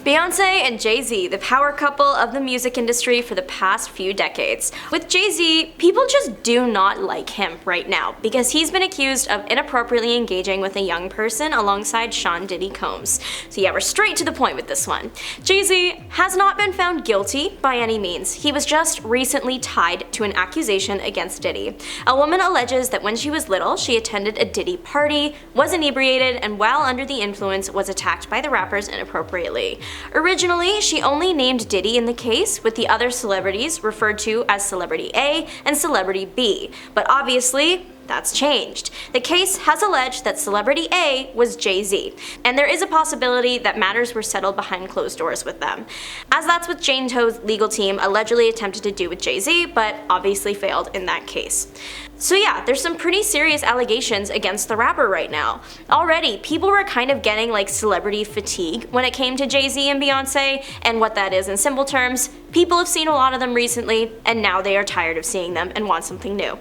Beyonce and Jay Z, the power couple of the music industry for the past few decades. With Jay Z, people just do not like him right now because he's been accused of inappropriately engaging with a young person alongside Sean Diddy Combs. So yeah, we're straight to the point with this one. Jay Z has not been found guilty by any means. He was just recently tied to an accusation against Diddy. A woman alleges that when she was little, she attended a Diddy party, was inebriated, and while under the influence was attacked by the rappers inappropriately. Originally, she only named Diddy in the case, with the other celebrities referred to as Celebrity A and Celebrity B, but obviously, that's changed. The case has alleged that Celebrity A was Jay Z, and there is a possibility that matters were settled behind closed doors with them, as that's what Jane Doe's legal team allegedly attempted to do with Jay Z, but obviously failed in that case. So yeah, there's some pretty serious allegations against the rapper right now. Already, people were kind of getting like celebrity fatigue when it came to Jay Z and Beyonce, and what that is in simple terms, people have seen a lot of them recently, and now they are tired of seeing them and want something new.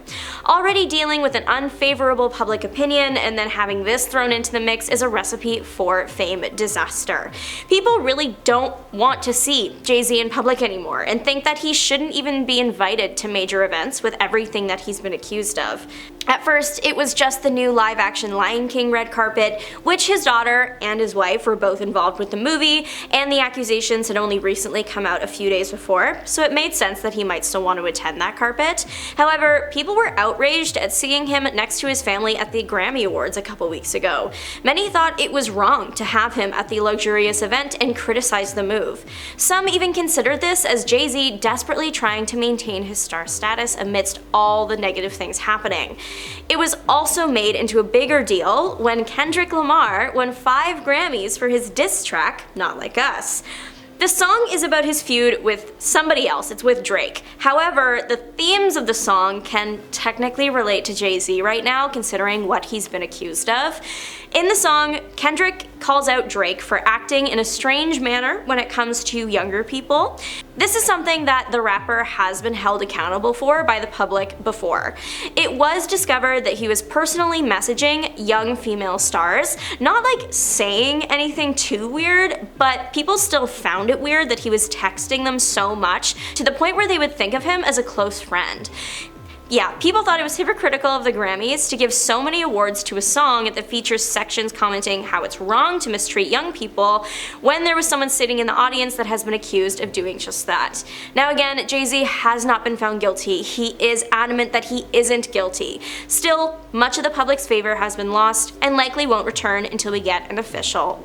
Already dealing with an unfavorable public opinion and then having this thrown into the mix is a recipe for fame disaster. People really don't want to see Jay Z in public anymore and think that he shouldn't even be invited to major events with everything that he's been accused of. At first, it was just the new live-action Lion King red carpet, which his daughter and his wife were both involved with the movie, and the accusations had only recently come out a few days before, so it made sense that he might still want to attend that carpet. However, people were outraged at seeing him next to his family at the Grammy Awards a couple weeks ago. Many thought it was wrong to have him at the luxurious event and criticized the move. Some even considered this as Jay Z desperately trying to maintain his star status amidst all the negative things happening. It was also made into a bigger deal when Kendrick Lamar won 5 Grammys for his diss track, Not Like Us. The song is about his feud with somebody else, it's with Drake. However, the themes of the song can technically relate to Jay Z right now, considering what he's been accused of. In the song, Kendrick calls out Drake for acting in a strange manner when it comes to younger people. This is something that the rapper has been held accountable for by the public before. It was discovered that he was personally messaging young female stars, not like saying anything too weird, but people still found it weird that he was texting them so much to the point where they would think of him as a close friend. Yeah, people thought it was hypocritical of the Grammys to give so many awards to a song that features sections commenting how it's wrong to mistreat young people when there was someone sitting in the audience that has been accused of doing just that. Now again, Jay Z has not been found guilty. He is adamant that he isn't guilty. Still, much of the public's favor has been lost and likely won't return until we get an official.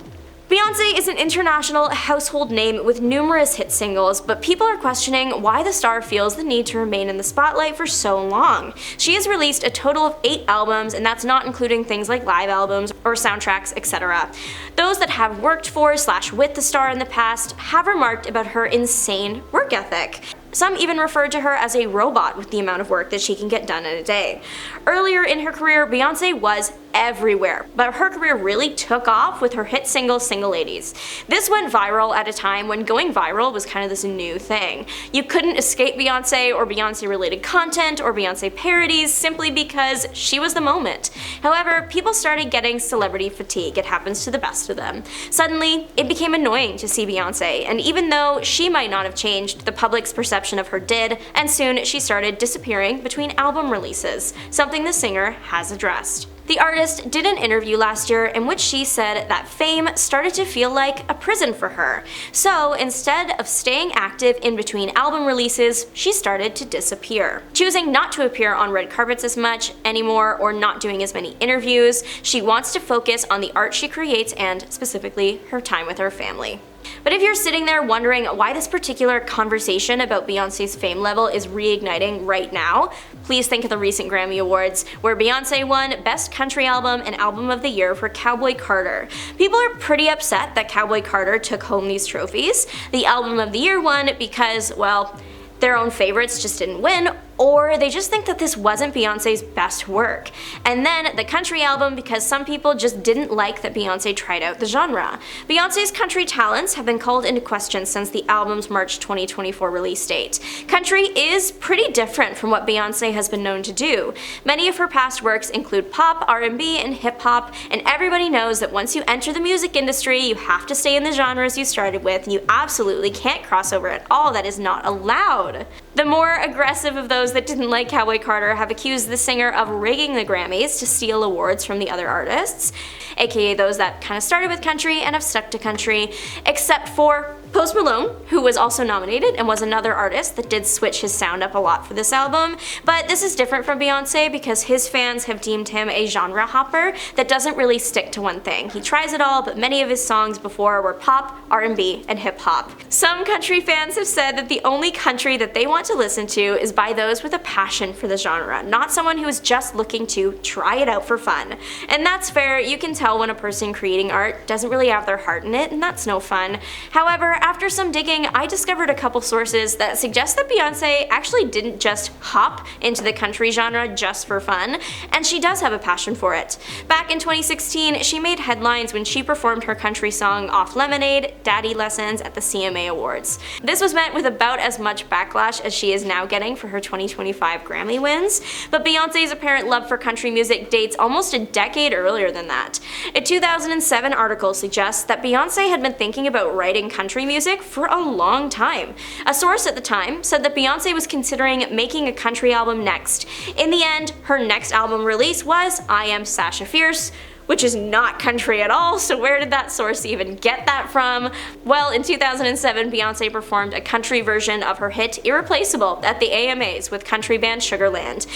Beyonce is an international household name with numerous hit singles, but people are questioning why the star feels the need to remain in the spotlight for so long. She has released a total of 8 albums, and that's not including things like live albums or soundtracks, etc. Those that have worked for / with the star in the past have remarked about her insane work ethic. Some even referred to her as a robot with the amount of work that she can get done in a day. Earlier in her career, Beyonce was everywhere, but her career really took off with her hit single, Single Ladies. This went viral at a time when going viral was kind of this new thing. You couldn't escape Beyonce or Beyonce-related content or Beyonce parodies simply because she was the moment. However, people started getting celebrity fatigue. It happens to the best of them. Suddenly, it became annoying to see Beyonce, and even though she might not have changed, the public's perception of her did, and soon she started disappearing between album releases, something the singer has addressed. The artist did an interview last year in which she said that fame started to feel like a prison for her. So instead of staying active in between album releases, she started to disappear. Choosing not to appear on red carpets as much anymore or not doing as many interviews, she wants to focus on the art she creates and specifically her time with her family. But if you're sitting there wondering why this particular conversation about Beyonce's fame level is reigniting right now, please think of the recent Grammy Awards, where Beyonce won Best Country Album and Album of the Year for Cowboy Carter. People are pretty upset that Cowboy Carter took home these trophies. The Album of the Year won because, well, their own favorites just didn't win, or they just think that this wasn't Beyonce's best work. And then the country album, because some people just didn't like that Beyonce tried out the genre. Beyonce's country talents have been called into question since the album's March 2024 release date. Country is pretty different from what Beyonce has been known to do. Many of her past works include pop, R&B, and hip-hop, and everybody knows that once you enter the music industry, you have to stay in the genres you started with, and you absolutely can't cross over at all. That is not allowed. The more aggressive of those that didn't like Cowboy Carter have accused the singer of rigging the Grammys to steal awards from the other artists, aka those that kind of started with country and have stuck to country, except for Post Malone, who was also nominated and was another artist that did switch his sound up a lot for this album. But this is different from Beyonce because his fans have deemed him a genre hopper that doesn't really stick to one thing. He tries it all, but many of his songs before were pop, R&B, and hip hop. Some country fans have said that the only country that they want to listen to is by those with a passion for the genre, not someone who is just looking to try it out for fun. And that's fair. You can tell when a person creating art doesn't really have their heart in it, and that's no fun. However, after some digging, I discovered a couple sources that suggest that Beyonce actually didn't just hop into the country genre just for fun, and she does have a passion for it. Back in 2016, she made headlines when she performed her country song Off Lemonade, Daddy Lessons at the CMA Awards. This was met with about as much backlash as she is now getting for her 2025 Grammy wins, but Beyonce's apparent love for country music dates almost a decade earlier than that. A 2007 article suggests that Beyonce had been thinking about writing country music for a long time. A source at the time said that Beyonce was considering making a country album next. In the end, her next album release was I Am Sasha Fierce, which is not country at all, so where did that source even get that from? Well, in 2007, Beyonce performed a country version of her hit Irreplaceable at the AMAs with country band Sugarland.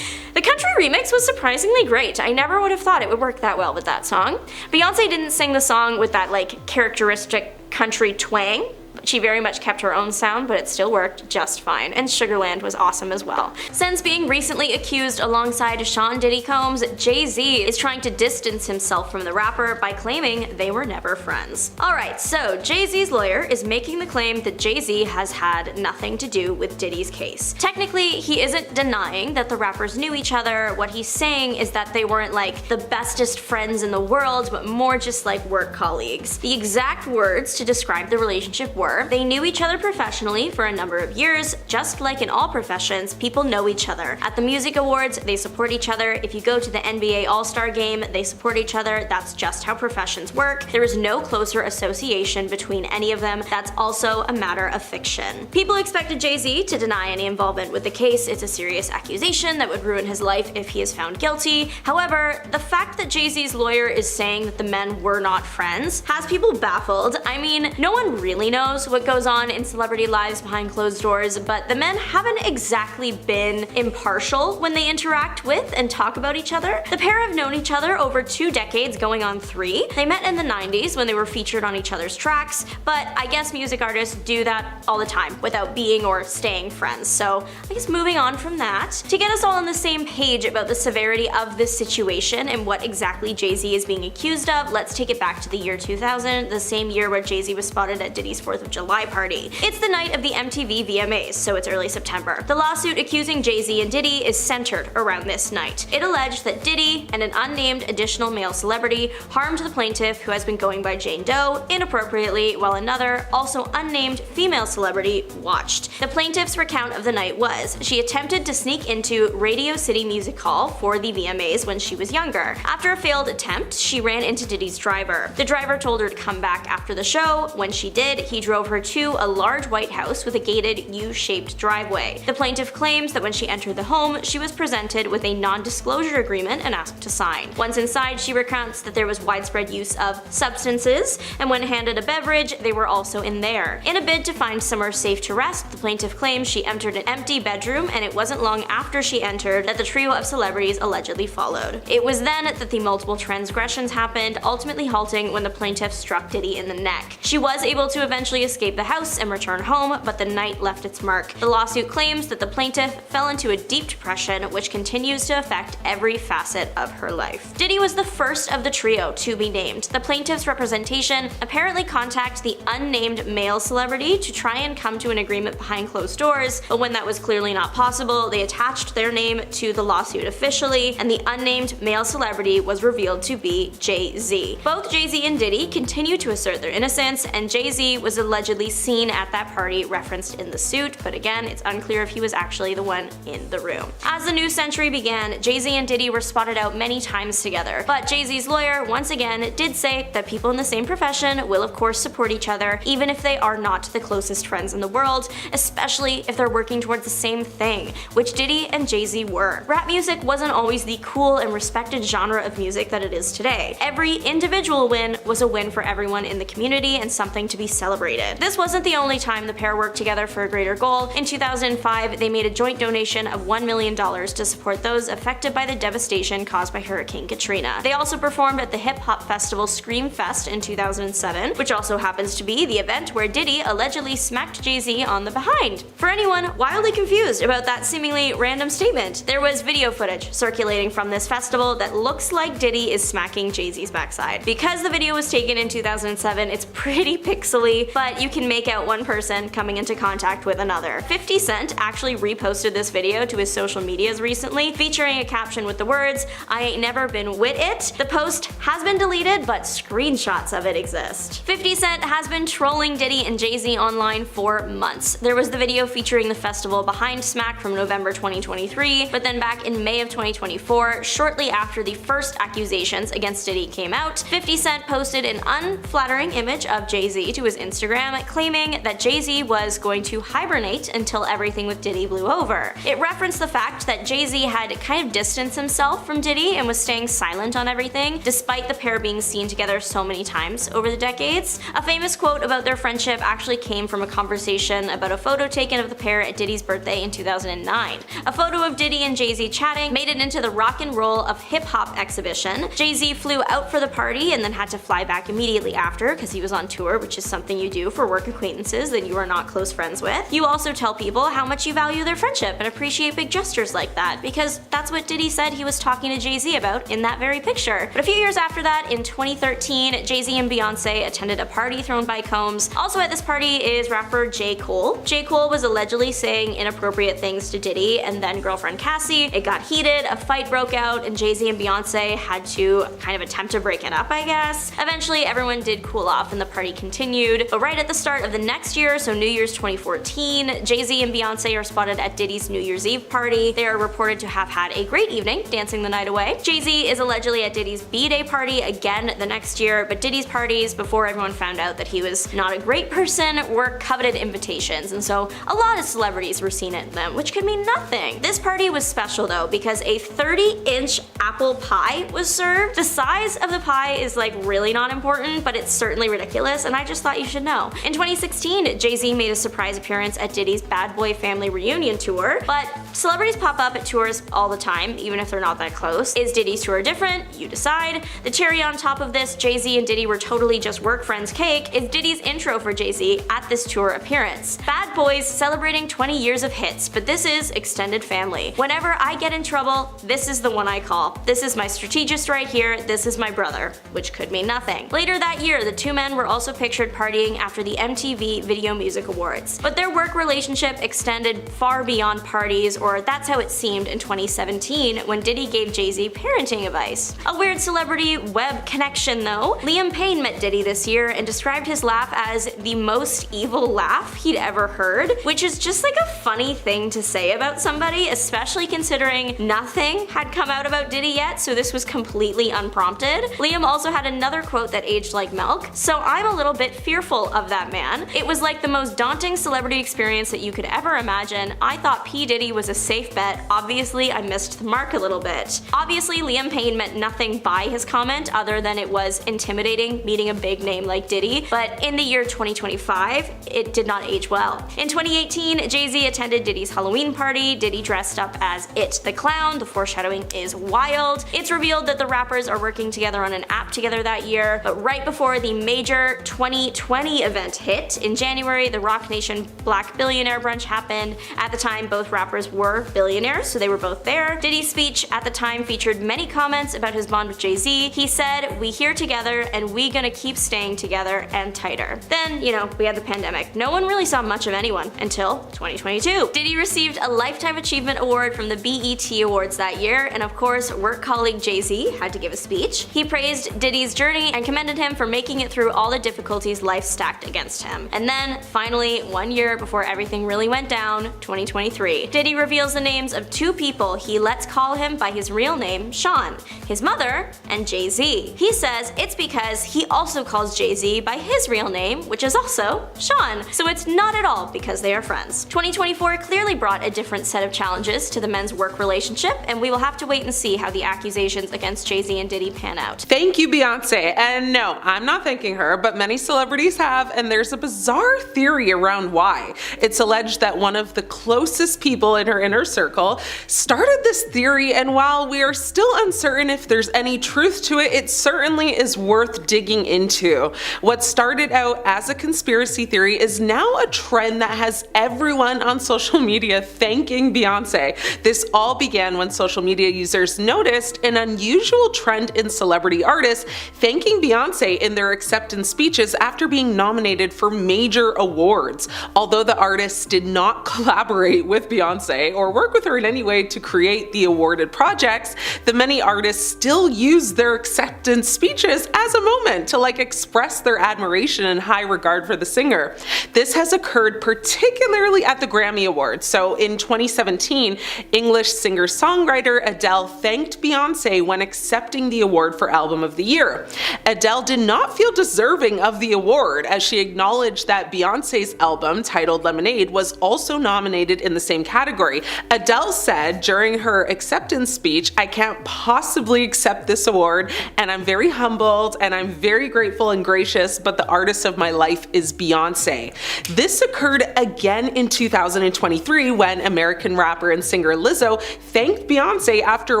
The country remix was surprisingly great. I never would have thought it would work that well with that song. Beyonce didn't sing the song with that characteristic country twang. She very much kept her own sound, but it still worked just fine, and Sugarland was awesome as well. Since being recently accused alongside Sean Diddy Combs, Jay Z is trying to distance himself from the rapper by claiming they were never friends. Alright, so Jay Z's lawyer is making the claim that Jay Z has had nothing to do with Diddy's case. Technically, he isn't denying that the rappers knew each other. What he's saying is that they weren't the bestest friends in the world, but more just work colleagues. The exact words to describe the relationship were, they knew each other professionally for a number of years. Just like in all professions, people know each other. At the music awards, they support each other. If you go to the NBA All-Star game, they support each other. That's just how professions work. There is no closer association between any of them. That's also a matter of fiction. People expected Jay Z to deny any involvement with the case. It's a serious accusation that would ruin his life if he is found guilty. However, the fact that Jay Z's lawyer is saying that the men were not friends has people baffled. I mean, no one really knows what goes on in celebrity lives behind closed doors, but the men haven't exactly been impartial when they interact with and talk about each other. The pair have known each other over 2 decades, going on 3. They met in the 90s when they were featured on each other's tracks, but I guess music artists do that all the time without being or staying friends. So I guess moving on from that, to get us all on the same page about the severity of this situation and what exactly Jay Z is being accused of, let's take it back to the year 2000, the same year where Jay Z was spotted at Diddy's 4th of July party. It's the night of the MTV VMAs, so it's early September. The lawsuit accusing Jay Z and Diddy is centered around this night. It alleged that Diddy and an unnamed additional male celebrity harmed the plaintiff, who has been going by Jane Doe, inappropriately, while another, also unnamed female celebrity, watched. The plaintiff's recount of the night was, she attempted to sneak into Radio City Music Hall for the VMAs when she was younger. After a failed attempt, she ran into Diddy's driver. The driver told her to come back after the show. When she did, he drove her to a large white house with a gated U-shaped driveway. The plaintiff claims that when she entered the home, she was presented with a non-disclosure agreement and asked to sign. Once inside, she recounts that there was widespread use of substances, and when handed a beverage, they were also in there. In a bid to find somewhere safe to rest, the plaintiff claims she entered an empty bedroom, and it wasn't long after she entered that the trio of celebrities allegedly followed. It was then that the multiple transgressions happened, ultimately halting when the plaintiff struck Diddy in the neck. She was able to eventually escape the house and return home, but the night left its mark. The lawsuit claims that the plaintiff fell into a deep depression, which continues to affect every facet of her life. Diddy was the first of the trio to be named. The plaintiff's representation apparently contacted the unnamed male celebrity to try and come to an agreement behind closed doors, but when that was clearly not possible, they attached their name to the lawsuit officially, and the unnamed male celebrity was revealed to be Jay Z. Both Jay Z and Diddy continue to assert their innocence, and Jay Z was allegedly seen at that party referenced in the suit, but again, it's unclear if he was actually the one in the room. As the new century began, Jay Z and Diddy were spotted out many times together, but Jay Z's lawyer once again did say that people in the same profession will of course support each other, even if they are not the closest friends in the world, especially if they're working towards the same thing, which Diddy and Jay Z were. Rap music wasn't always the cool and respected genre of music that it is today. Every individual win was a win for everyone in the community and something to be celebrated. This wasn't the only time the pair worked together for a greater goal. In 2005, they made a joint donation of $1 million to support those affected by the devastation caused by Hurricane Katrina. They also performed at the hip-hop festival Scream Fest in 2007, which also happens to be the event where Diddy allegedly smacked Jay-Z on the behind. For anyone wildly confused about that seemingly random statement, there was video footage circulating from this festival that looks like Diddy is smacking Jay-Z's backside. Because the video was taken in 2007, it's pretty pixely, but you can make out one person coming into contact with another. 50 Cent actually reposted this video to his social medias recently, featuring a caption with the words, "I ain't never been with it." The post has been deleted, but screenshots of it exist. 50 Cent has been trolling Diddy and Jay-Z online for months. There was the video featuring the festival Behind Smack from November 2023, but then back in May of 2024, shortly after the first accusations against Diddy came out, 50 Cent posted an unflattering image of Jay-Z to his Instagram, claiming that Jay-Z was going to hibernate until everything with Diddy blew over. It referenced the fact that Jay-Z had kind of distanced himself from Diddy and was staying silent on everything, despite the pair being seen together so many times over the decades. A famous quote about their friendship actually came from a conversation about a photo taken of the pair at Diddy's birthday in 2009. A photo of Diddy and Jay-Z chatting made it into the Rock and Roll of Hip Hop exhibition. Jay-Z flew out for the party and then had to fly back immediately after because he was on tour, which is something you do for work acquaintances that you are not close friends with. You also tell people how much you value their friendship and appreciate big gestures like that, because that's what Diddy said he was talking to Jay-Z about in that very picture. But a few years after that, in 2013, Jay-Z and Beyonce attended a party thrown by Combs. Also at this party is rapper J. Cole. J. Cole was allegedly saying inappropriate things to Diddy and then girlfriend Cassie. It got heated, a fight broke out, and Jay-Z and Beyonce had to kind of attempt to break it up, I guess. Eventually, everyone did cool off and the party continued. But right at the start of the next year, so New Year's 2014, Jay-Z and Beyonce are spotted at Diddy's New Year's Eve party. They are reported to have had a great evening, dancing the night away. Jay-Z is allegedly at Diddy's B-Day party again the next year, but Diddy's parties, before everyone found out that he was not a great person, were coveted invitations, and so a lot of celebrities were seen at them, which could mean nothing. This party was special though, because a 30-inch apple pie was served. The size of the pie is like really not important, but it's certainly ridiculous, and I just thought you should know. In 2016, Jay-Z made a surprise appearance at Diddy's Bad Boy Family Reunion tour, but celebrities pop up at tours all the time, even if they're not that close. Is Diddy's tour different? You decide. The cherry on top of this, Jay-Z and Diddy were totally just work friends cake, is Diddy's intro for Jay-Z at this tour appearance. Bad Boys celebrating 20 years of hits, but this is extended family. Whenever I get in trouble, this is the one I call. This is my strategist right here, this is my brother, which could mean nothing. Later that year, the two men were also pictured partying after the MTV Video Music Awards. But their work relationship extended far beyond parties, or that's how it seemed in 2017 when Diddy gave Jay-Z parenting advice. A weird celebrity web connection though. Liam Payne met Diddy this year and described his laugh as the most evil laugh he'd ever heard, which is just like a funny thing to say about somebody, especially considering nothing had come out about Diddy yet, so this was completely unprompted. Liam also had another quote that aged like milk, "So I'm a little bit fearful of that man. It was like the most daunting celebrity experience that you could ever imagine. I thought P. Diddy was a safe bet. Obviously, I missed the mark a little bit." Obviously, Liam Payne meant nothing by his comment other than it was intimidating meeting a big name like Diddy, but in the year 2025, it did not age well. In 2018, Jay-Z attended Diddy's Halloween party. Diddy dressed up as It the Clown. The foreshadowing is wild. It's revealed that the rappers are working together on an app together that year, but right before the major 2020 event event hit. In January, the Rock Nation Black Billionaire Brunch happened. At the time, both rappers were billionaires, so they were both there. Diddy's speech at the time featured many comments about his bond with Jay Z. He said, "We here together and we gonna keep staying together and tighter." Then, we had the pandemic. No one really saw much of anyone until 2022. Diddy received a Lifetime Achievement Award from the BET Awards that year, and of course, work colleague Jay Z had to give a speech. He praised Diddy's journey and commended him for making it through all the difficulties life stacked against him. And then, finally, 1 year before everything really went down, 2023, Diddy reveals the names of two people he lets call him by his real name, Sean, his mother, and Jay Z. He says it's because he also calls Jay Z by his real name, which is also Sean. So it's not at all because they are friends. 2024 clearly brought a different set of challenges to the men's work relationship, and we will have to wait and see how the accusations against Jay Z and Diddy pan out. Thank you, Beyonce. And no, I'm not thanking her, but many celebrities have, and there's a bizarre theory around why. It's alleged that one of the closest people in her inner circle started this theory, and while we are still uncertain if there's any truth to it, it certainly is worth digging into. What started out as a conspiracy theory is now a trend that has everyone on social media thanking Beyonce. This all began when social media users noticed an unusual trend in celebrity artists thanking Beyonce in their acceptance speeches after being nominated for major awards. Although the artists did not collaborate with Beyonce or work with her in any way to create the awarded projects, the many artists still use their acceptance speeches as a moment to express their admiration and high regard for the singer. This has occurred particularly at the Grammy Awards. So in 2017, English singer-songwriter Adele thanked Beyonce when accepting the award for Album of the Year. Adele did not feel deserving of the award, as she acknowledged that Beyonce's album, titled Lemonade, was also nominated in the same category. Adele said during her acceptance speech, "I can't possibly accept this award, and I'm very humbled, and I'm very grateful and gracious, but the artist of my life is Beyonce." This occurred again in 2023 when American rapper and singer Lizzo thanked Beyonce after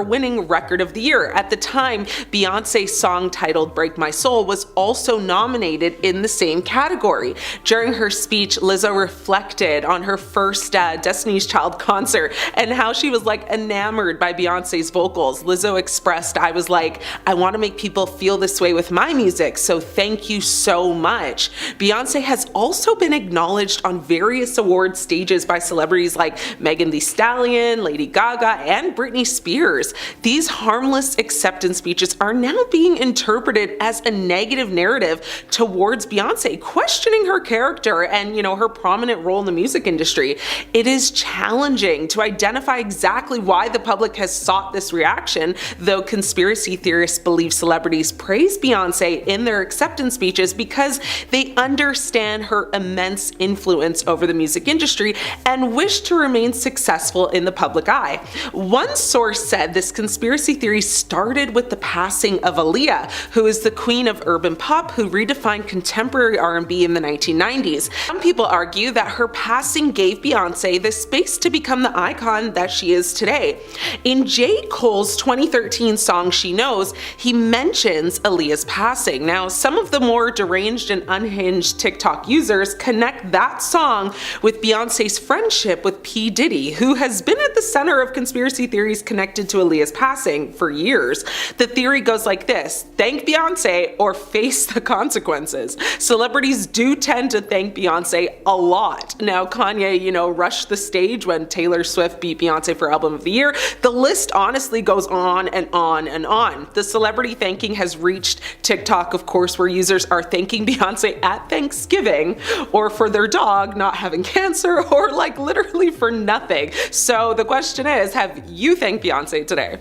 winning Record of the Year. At the time, Beyonce's song titled Break My Soul was also nominated in the same category. During her speech, Lizzo reflected on her first Destiny's Child concert and how she was enamored by Beyonce's vocals. Lizzo expressed, "I was I want to make people feel this way with my music, so thank you so much." Beyonce has also been acknowledged on various award stages by celebrities like Megan Thee Stallion, Lady Gaga, and Britney Spears. These harmless acceptance speeches are now being interpreted as a negative narrative towards Beyonce, questioning her character and, her prominent role in the music industry. It is challenging to identify exactly why the public has sought this reaction, though conspiracy theorists believe celebrities praise Beyonce in their acceptance speeches because they understand her immense influence over the music industry and wish to remain successful in the public eye. One source said this conspiracy theory started with the passing of Aaliyah, who is the queen of urban pop who redefined contemporary R&B in the 1990s. Some people argue that her passing gave Beyonce the space to become the icon that she is today. In J. Cole's 2013 song She Knows, he mentions Aaliyah's passing. Now, some of the more deranged and unhinged TikTok users connect that song with Beyonce's friendship with P. Diddy, who has been at the center of conspiracy theories connected to Aaliyah's passing for years. The theory goes like this: thank Beyonce or face the consequences. Celebrities do tend to thank Beyonce a lot. Now, Kanye, rushed the stage when Taylor Swift beat Beyonce for Album of the Year. The list honestly goes on and on and on. The celebrity thanking has reached TikTok, of course, where users are thanking Beyonce at Thanksgiving, or for their dog not having cancer, or literally for nothing. So the question is, have you thanked Beyonce today?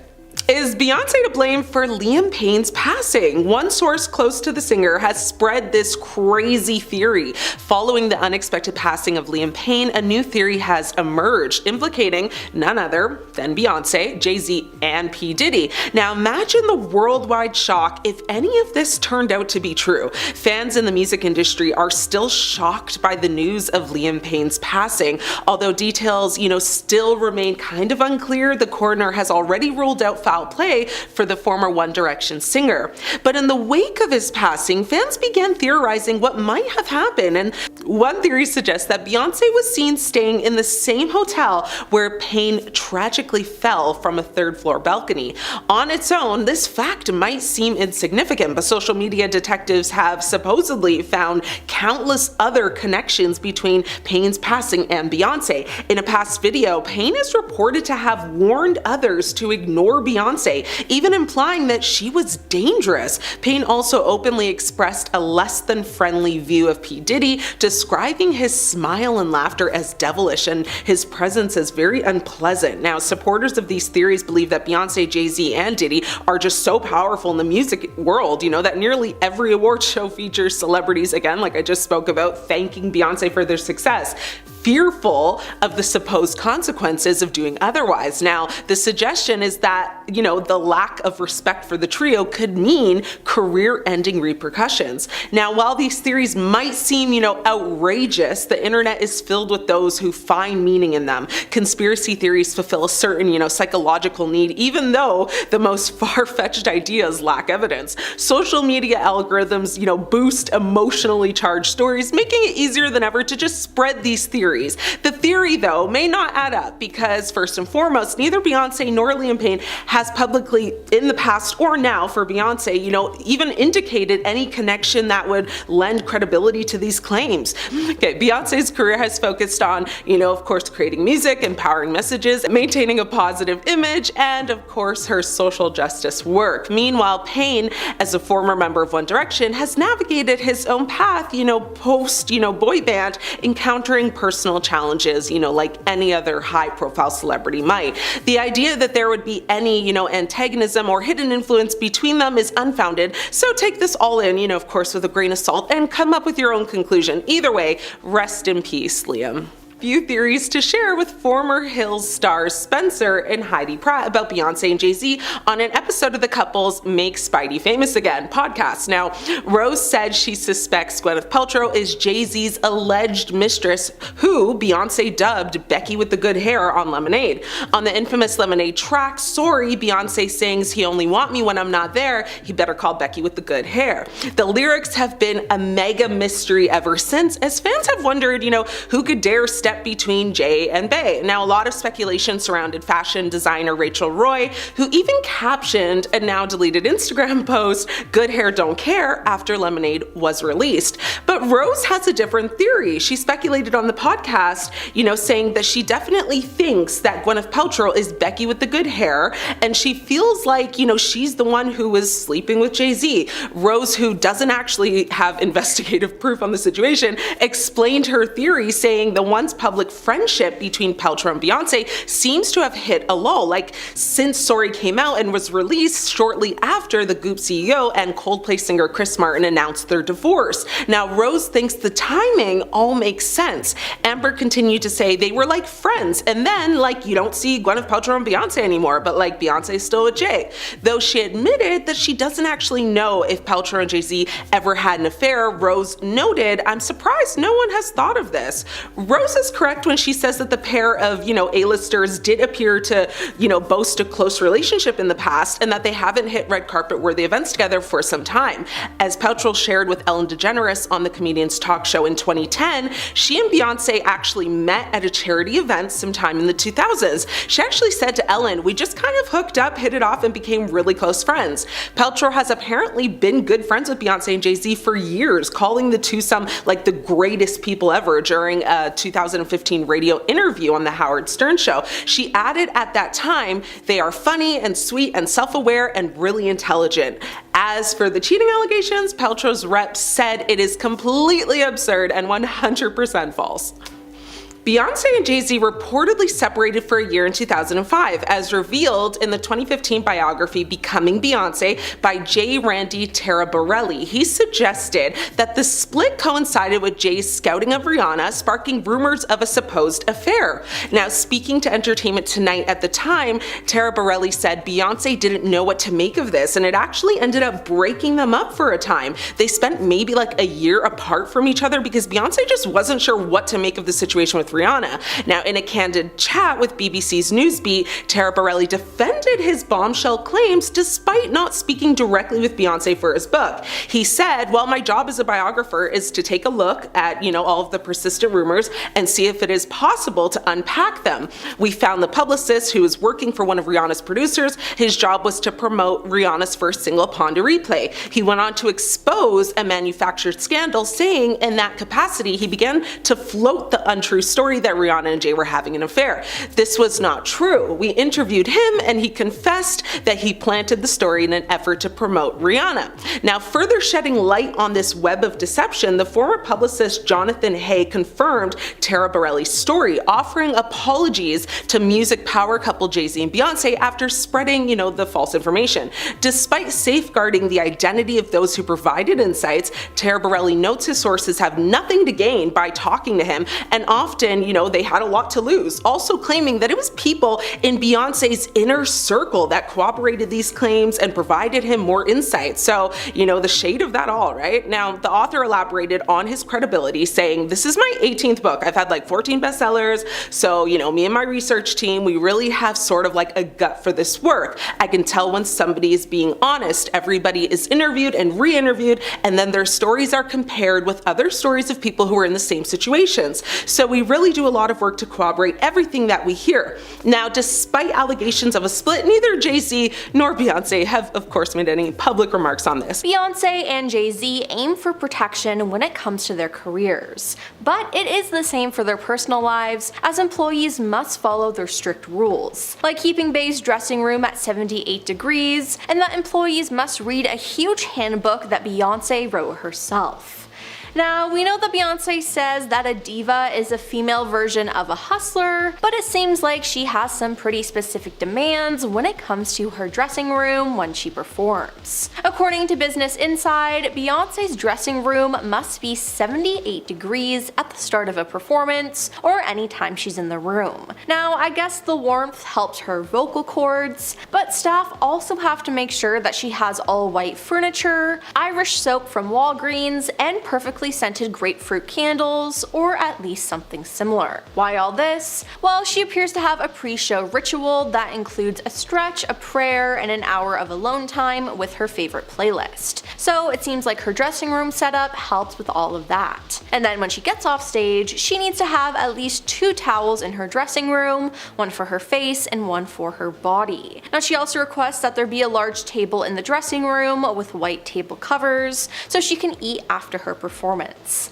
Is Beyonce to blame for Liam Payne's passing? One source close to the singer has spread this crazy theory. Following the unexpected passing of Liam Payne, a new theory has emerged, implicating none other than Beyonce, Jay Z, and P. Diddy. Now imagine the worldwide shock if any of this turned out to be true. Fans in the music industry are still shocked by the news of Liam Payne's passing. Although details, still remain kind of unclear, the coroner has already ruled out foul play for the former One Direction singer. But in the wake of his passing, fans began theorizing what might have happened, and one theory suggests that Beyonce was seen staying in the same hotel where Payne tragically fell from a third-floor balcony. On its own, this fact might seem insignificant, but social media detectives have supposedly found countless other connections between Payne's passing and Beyonce. In a past video, Payne is reported to have warned others to ignore Beyonce, even implying that she was dangerous. Payne also openly expressed a less than friendly view of P. Diddy, describing his smile and laughter as devilish and his presence as very unpleasant. Now, supporters of these theories believe that Beyonce, Jay Z, and Diddy are just so powerful in the music world, that nearly every award show features celebrities, again, like I just spoke about, thanking Beyonce for their success, fearful of the supposed consequences of doing otherwise. Now, the suggestion is that, the lack of respect for the trio could mean career-ending repercussions. Now, while these theories might seem, outrageous, the internet is filled with those who find meaning in them. Conspiracy theories fulfill a certain, psychological need, even though the most far-fetched ideas lack evidence. Social media algorithms, boost emotionally charged stories, making it easier than ever to just spread these theories. The theory, though, may not add up because, first and foremost, neither Beyonce nor Liam Payne has publicly, in the past or now for Beyonce, even indicated any connection that would lend credibility to these claims. Okay, Beyonce's career has focused on, of course, creating music, empowering messages, maintaining a positive image, and, of course, her social justice work. Meanwhile, Payne, as a former member of One Direction, has navigated his own path, post, boy band, encountering personal challenges, like any other high-profile celebrity might. The idea that there would be any, antagonism or hidden influence between them is unfounded, so take this all in, of course, with a grain of salt and come up with your own conclusion. Either way, rest in peace, Liam. Few theories to share with former Hills stars Spencer and Heidi Pratt about Beyonce and Jay Z on an episode of the couple's Make Spidey Famous Again podcast. Now, Rose said she suspects Gwyneth Paltrow is Jay Z's alleged mistress, who Beyonce dubbed Becky with the good hair on Lemonade. On the infamous Lemonade track, Sorry, Beyonce sings, "He only want me when I'm not there, he better call Becky with the good hair." The lyrics have been a mega mystery ever since, as fans have wondered, who could dare step between Jay and Bey. Now, a lot of speculation surrounded fashion designer Rachel Roy, who even captioned a now deleted Instagram post, "Good hair don't care," after Lemonade was released. But Rose has a different theory. She speculated on the podcast, saying that she definitely thinks that Gwyneth Paltrow is Becky with the good hair, and she feels like, she's the one who was sleeping with Jay Z. Rose, who doesn't actually have investigative proof on the situation, explained her theory, saying the once public friendship between Paltrow and Beyonce seems to have hit a lull, since Sorry came out and was released shortly after the Goop CEO and Coldplay singer Chris Martin announced their divorce. Now, Rose thinks the timing all makes sense. Amber continued to say they were like friends, and then you don't see Gwyneth Paltrow and Beyonce anymore, but Beyonce's still with Jay. Though she admitted that she doesn't actually know if Paltrow and Jay Z ever had an affair, Rose noted, "I'm surprised no one has thought of this." Rose is correct when she says that the pair of, A-listers did appear to, boast a close relationship in the past, and that they haven't hit red carpet worthy events together for some time. As Paltrow shared with Ellen DeGeneres on the Comedian's Talk Show in 2010, she and Beyonce actually met at a charity event sometime in the 2000s. She actually said to Ellen, "We just kind of hooked up, hit it off, and became really close friends." Paltrow has apparently been good friends with Beyonce and Jay Z for years, calling the twosome the greatest people ever during a 2015 radio interview on the Howard Stern Show. She added at that time, "They are funny and sweet and self-aware and really intelligent." As for the cheating allegations, Paltrow's rep said it is completely absurd and 100% false. Beyonce and Jay Z reportedly separated for a year in 2005, as revealed in the 2015 biography Becoming Beyonce by J. Randy Taraborelli. He suggested that the split coincided with Jay's scouting of Rihanna, sparking rumors of a supposed affair. Now, speaking to Entertainment Tonight at the time, Taraborelli said Beyonce didn't know what to make of this, and it actually ended up breaking them up for a time. They spent maybe a year apart from each other because Beyonce just wasn't sure what to make of the situation with Rihanna. Now, in a candid chat with BBC's Newsbeat, Tara Borelli defended his bombshell claims despite not speaking directly with Beyonce for his book. He said, well, my job as a biographer is to take a look at, all of the persistent rumors and see if it is possible to unpack them. We found the publicist who was working for one of Rihanna's producers. His job was to promote Rihanna's first single, Pon de Replay. He went on to expose a manufactured scandal, saying in that capacity he began to float the untrue story that Rihanna and Jay were having an affair. This was not true. We interviewed him and he confessed that he planted the story in an effort to promote Rihanna. Now, further shedding light on this web of deception, the former publicist Jonathan Hay confirmed Tara Borelli's story, offering apologies to music power couple Jay Z and Beyonce after spreading, the false information. Despite safeguarding the identity of those who provided insights, Tara Borelli notes his sources have nothing to gain by talking to him, and often, they had a lot to lose. Also claiming that it was people in Beyonce's inner circle that corroborated these claims and provided him more insight. So, the shade of that all, right? Now, the author elaborated on his credibility, saying, this is my 18th book. I've had like 14 bestsellers. So, me and my research team, we really have sort of like a gut for this work. I can tell when somebody is being honest. Everybody is interviewed and re-interviewed, and then their stories are compared with other stories of people who are in the same situations. So we really do a lot of work to corroborate everything that we hear. Now, despite allegations of a split, neither Jay Z nor Beyonce have, of course, made any public remarks on this. Beyonce and Jay Z aim for protection when it comes to their careers, but it is the same for their personal lives, as employees must follow their strict rules, like keeping Bey's dressing room at 78 degrees, and that employees must read a huge handbook that Beyonce wrote herself. Now, we know that Beyonce says that a diva is a female version of a hustler, but it seems like she has some pretty specific demands when it comes to her dressing room when she performs. According to Business Inside, Beyonce's dressing room must be 78 degrees at the start of a performance or anytime she's in the room. Now, I guess the warmth helps her vocal cords, but staff also have to make sure that she has all white furniture, Irish soap from Walgreens, and perfectly scented grapefruit candles, or at least something similar. Why all this? Well, she appears to have a pre-show ritual that includes a stretch, a prayer, and an hour of alone time with her favorite playlist. So it seems like her dressing room setup helps with all of that. And then when she gets off stage, she needs to have at least 2 towels in her dressing room, one for her face and one for her body. Now, she also requests that there be a large table in the dressing room with white table covers so she can eat after her performance.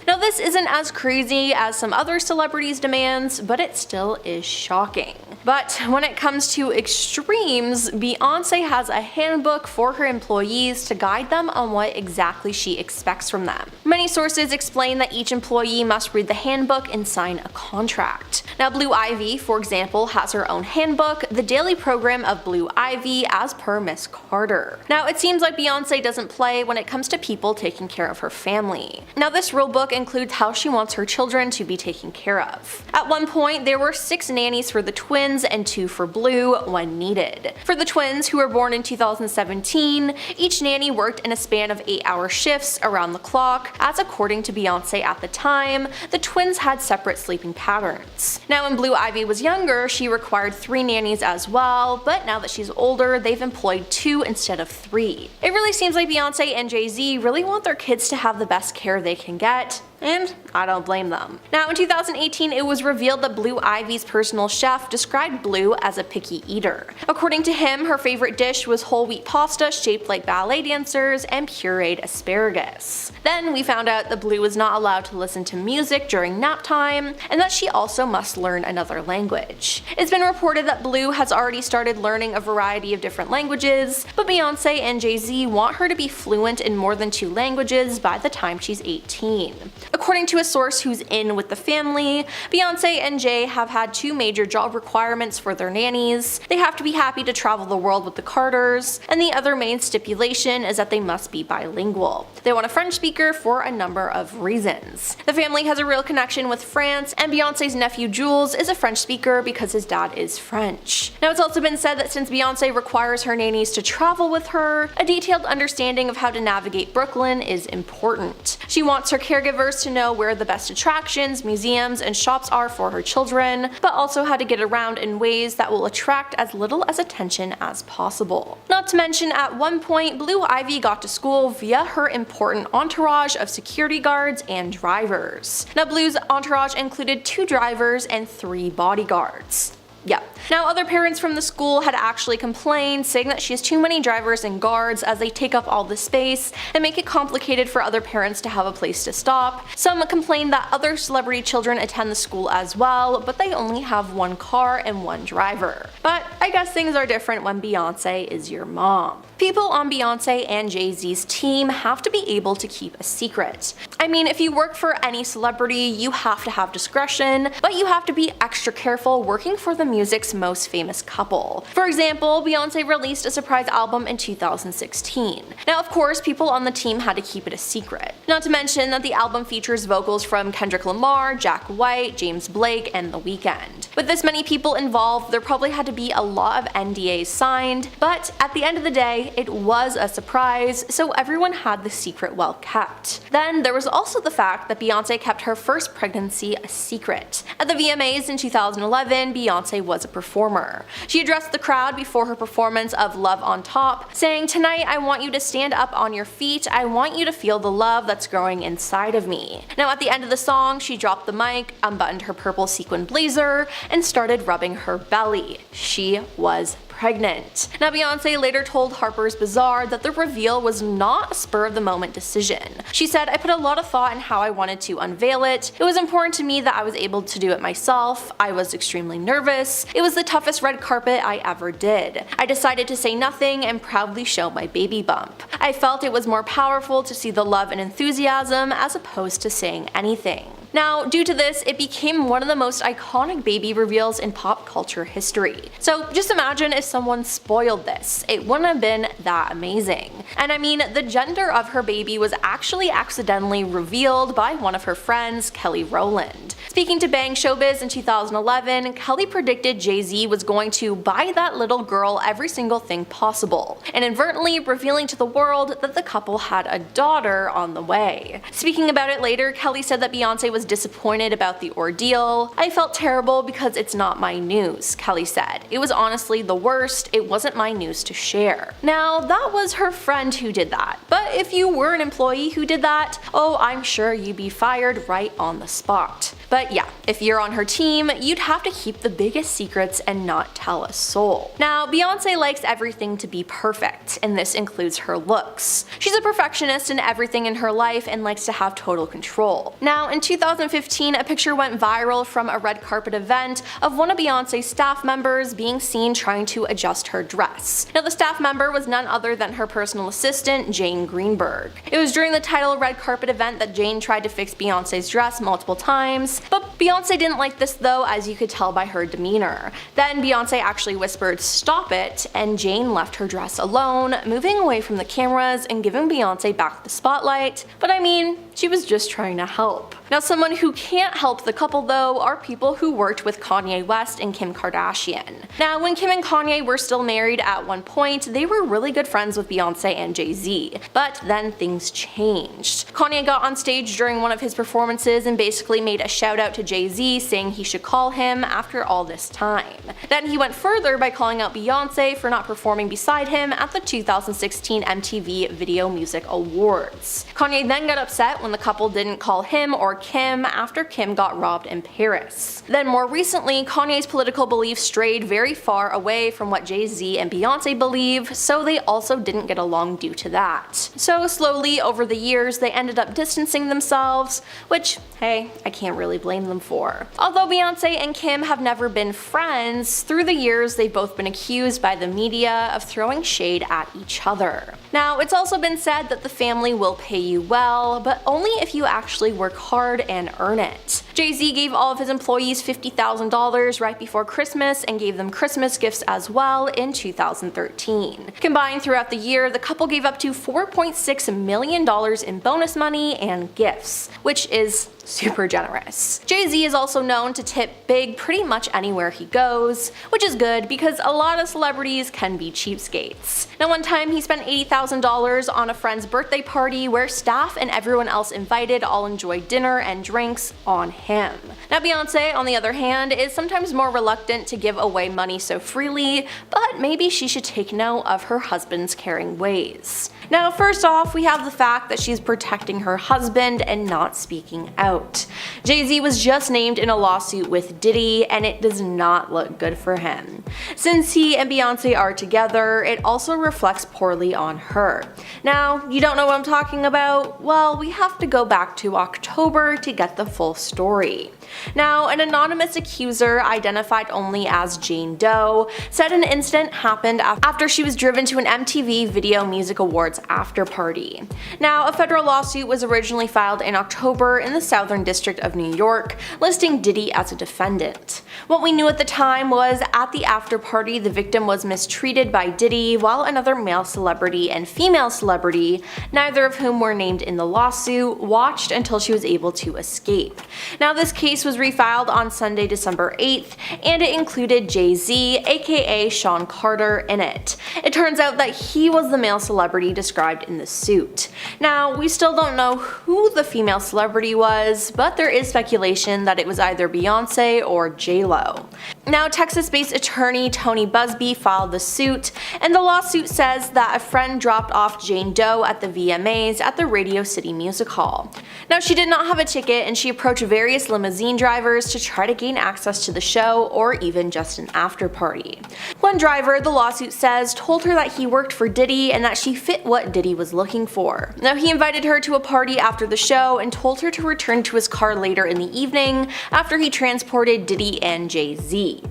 Now, this isn't as crazy as some other celebrities' demands, but it still is shocking. But when it comes to extremes, Beyonce has a handbook for her employees to guide them on what exactly she expects from them. Many sources explain that each employee must read the handbook and sign a contract. Now, Blue Ivy, for example, has her own handbook, The Daily Program of Blue Ivy, as per Miss Carter. Now, it seems like Beyonce doesn't play when it comes to people taking care of her family. Now, this rule book includes how she wants her children to be taken care of. At one point, there were 6 nannies for the twins and 2 for Blue when needed. For the twins, who were born in 2017, each nanny worked in a span of 8-hour shifts around the clock, as according to Beyonce at the time, the twins had separate sleeping patterns. Now, when Blue Ivy was younger, she required 3 nannies as well, but now that she's older, they've employed 2 instead of 3. It really seems like Beyonce and Jay Z really want their kids to have the best care they can get, and I don't blame them. Now, in 2018, it was revealed that Blue Ivy's personal chef described Blue as a picky eater. According to him, her favorite dish was whole wheat pasta shaped like ballet dancers and pureed asparagus. Then we found out that Blue was not allowed to listen to music during nap time, and that she also must learn another language. It's been reported that Blue has already started learning a variety of different languages, but Beyonce and Jay Z want her to be fluent in more than 2 languages by the time she's 18. According to a source who's in with the family, Beyonce and Jay have had 2 major job requirements for their nannies. They have to be happy to travel the world with the Carters, and the other main stipulation is that they must be bilingual. They want a French speaker for a number of reasons. The family has a real connection with France, and Beyonce's nephew Jules is a French speaker because his dad is French. Now, it's also been said that since Beyonce requires her nannies to travel with her, a detailed understanding of how to navigate Brooklyn is important. She wants her caregivers to know where the best attractions, museums, and shops are for her children, but also how to get around in ways that will attract as little as attention as possible. Not to mention, at one point, Blue Ivy got to school via her important entourage of security guards and drivers. Now, Blue's entourage included 2 drivers and 3 bodyguards. Yeah. Now, other parents from the school had actually complained, saying that she has too many drivers and guards as they take up all the space and make it complicated for other parents to have a place to stop. Some complained that other celebrity children attend the school as well, but they only have 1 car and 1 driver. But I guess things are different when Beyonce is your mom. People on Beyonce and Jay Z's team have to be able to keep a secret. I mean, if you work for any celebrity, you have to have discretion, but you have to be extra careful working for the music's most famous couple. For example, Beyonce released a surprise album in 2016. Now, of course, people on the team had to keep it a secret. Not to mention that the album features vocals from Kendrick Lamar, Jack White, James Blake, and The Weeknd. With this many people involved, there probably had to be a lot of NDAs signed, but at the end of the day, it was a surprise, so everyone had the secret well kept. Then there was also the fact that Beyonce kept her first pregnancy a secret. At the VMAs in 2011, Beyonce was a performer. She addressed the crowd before her performance of Love on Top, saying, "Tonight I want you to stand up on your feet. I want you to feel the love that's growing inside of me." Now, at the end of the song, she dropped the mic, unbuttoned her purple sequin blazer, and started rubbing her belly. She was pregnant. Now, Beyonce later told Harper's Bazaar that the reveal was not a spur-of-the-moment decision. She said, "I put a lot of thought in how I wanted to unveil it. It was important to me that I was able to do it myself. I was extremely nervous. It was the toughest red carpet I ever did. I decided to say nothing and proudly show my baby bump. I felt it was more powerful to see the love and enthusiasm as opposed to saying anything." Now, due to this, it became one of the most iconic baby reveals in pop culture history. So just imagine if someone spoiled this. It wouldn't have been that amazing. And I mean, the gender of her baby was actually accidentally revealed by one of her friends, Kelly Rowland. Speaking to Bang Showbiz in 2011, Kelly predicted Jay Z was going to buy that little girl every single thing possible, inadvertently revealing to the world that the couple had a daughter on the way. Speaking about it later, Kelly said that Beyonce was disappointed about the ordeal. "I felt terrible because it's not my news," Kelly said. "It was honestly the worst. It wasn't my news to share." Now, that was her friend who did that, but if you were an employee who did that, oh, I'm sure you'd be fired right on the spot. But yeah, if you're on her team, you'd have to keep the biggest secrets and not tell a soul. Now, Beyonce likes everything to be perfect, and this includes her looks. She's a perfectionist in everything in her life and likes to have total control. Now, in 2015, a picture went viral from a red carpet event of one of Beyonce's staff members being seen trying to adjust her dress. Now, the staff member was none other than her personal assistant, Jane Greenberg. It was during the title red carpet event that Jane tried to fix Beyonce's dress multiple times, but Beyonce didn't like this though, as you could tell by her demeanor. Then Beyonce actually whispered, "Stop it," and Jane left her dress alone, moving away from the cameras and giving Beyonce back the spotlight. But I mean, she was just trying to help. Now, someone who can't help the couple though are people who worked with Kanye West and Kim Kardashian. Now, when Kim and Kanye were still married at one point, they were really good friends with Beyonce and Jay Z. But then things changed. Kanye got on stage during one of his performances and basically made a shout out to Jay Z saying he should call him after all this time. Then he went further by calling out Beyonce for not performing beside him at the 2016 MTV Video Music Awards. Kanye then got upset when the couple didn't call him or Kim after Kim got robbed in Paris. Then more recently, Kanye's political beliefs strayed very far away from what Jay Z and Beyonce believe, so they also didn't get along due to that. So slowly over the years, they ended up distancing themselves, which, hey, I can't really blame them for. Although Beyonce and Kim have never been friends, through the years they've both been accused by the media of throwing shade at each other. Now, it's also been said that the family will pay you well, but only if you actually work hard and earn it. Jay Z gave all of his employees $50,000 right before Christmas and gave them Christmas gifts as well in 2013. Combined throughout the year, the couple gave up to $4.6 million in bonus money and gifts, which is super generous. Jay Z is also known to tip big pretty much anywhere he goes, which is good because a lot of celebrities can be cheapskates. Now, one time he spent $80,000 $2,000 on a friend's birthday party where staff and everyone else invited all enjoyed dinner and drinks on him. Now Beyonce, on the other hand, is sometimes more reluctant to give away money so freely, but maybe she should take note of her husband's caring ways. Now first off, we have the fact that she's protecting her husband and not speaking out. Jay Z was just named in a lawsuit with Diddy, and it does not look good for him. Since he and Beyonce are together, it also reflects poorly on her. Now, you don't know what I'm talking about? Well, we have to go back to October to get the full story. Now, an anonymous accuser, identified only as Jane Doe, said an incident happened after she was driven to an MTV Video Music Awards after party. Now, a federal lawsuit was originally filed in October in the Southern District of New York, listing Diddy as a defendant. What we knew at the time was at the after party, the victim was mistreated by Diddy, while another male celebrity and female celebrity, neither of whom were named in the lawsuit, watched until she was able to escape. Now, this case was refiled on Sunday, December 8th, and it included Jay Z, aka Sean Carter, in it. It turns out that he was the male celebrity described in the suit. Now, we still don't know who the female celebrity was, but there is speculation that it was either Beyonce or J-Lo. Now, Texas-based attorney Tony Busby filed the suit, and the lawsuit says that a friend dropped off Jane Doe at the VMAs at the Radio City Music Hall. Now, she did not have a ticket, and she approached various limousine drivers to try to gain access to the show or even just an after party. One driver, the lawsuit says, told her that he worked for Diddy and that she fit what Diddy was looking for. Now, he invited her to a party after the show and told her to return to his car later in the evening after he transported Diddy and Jay Z.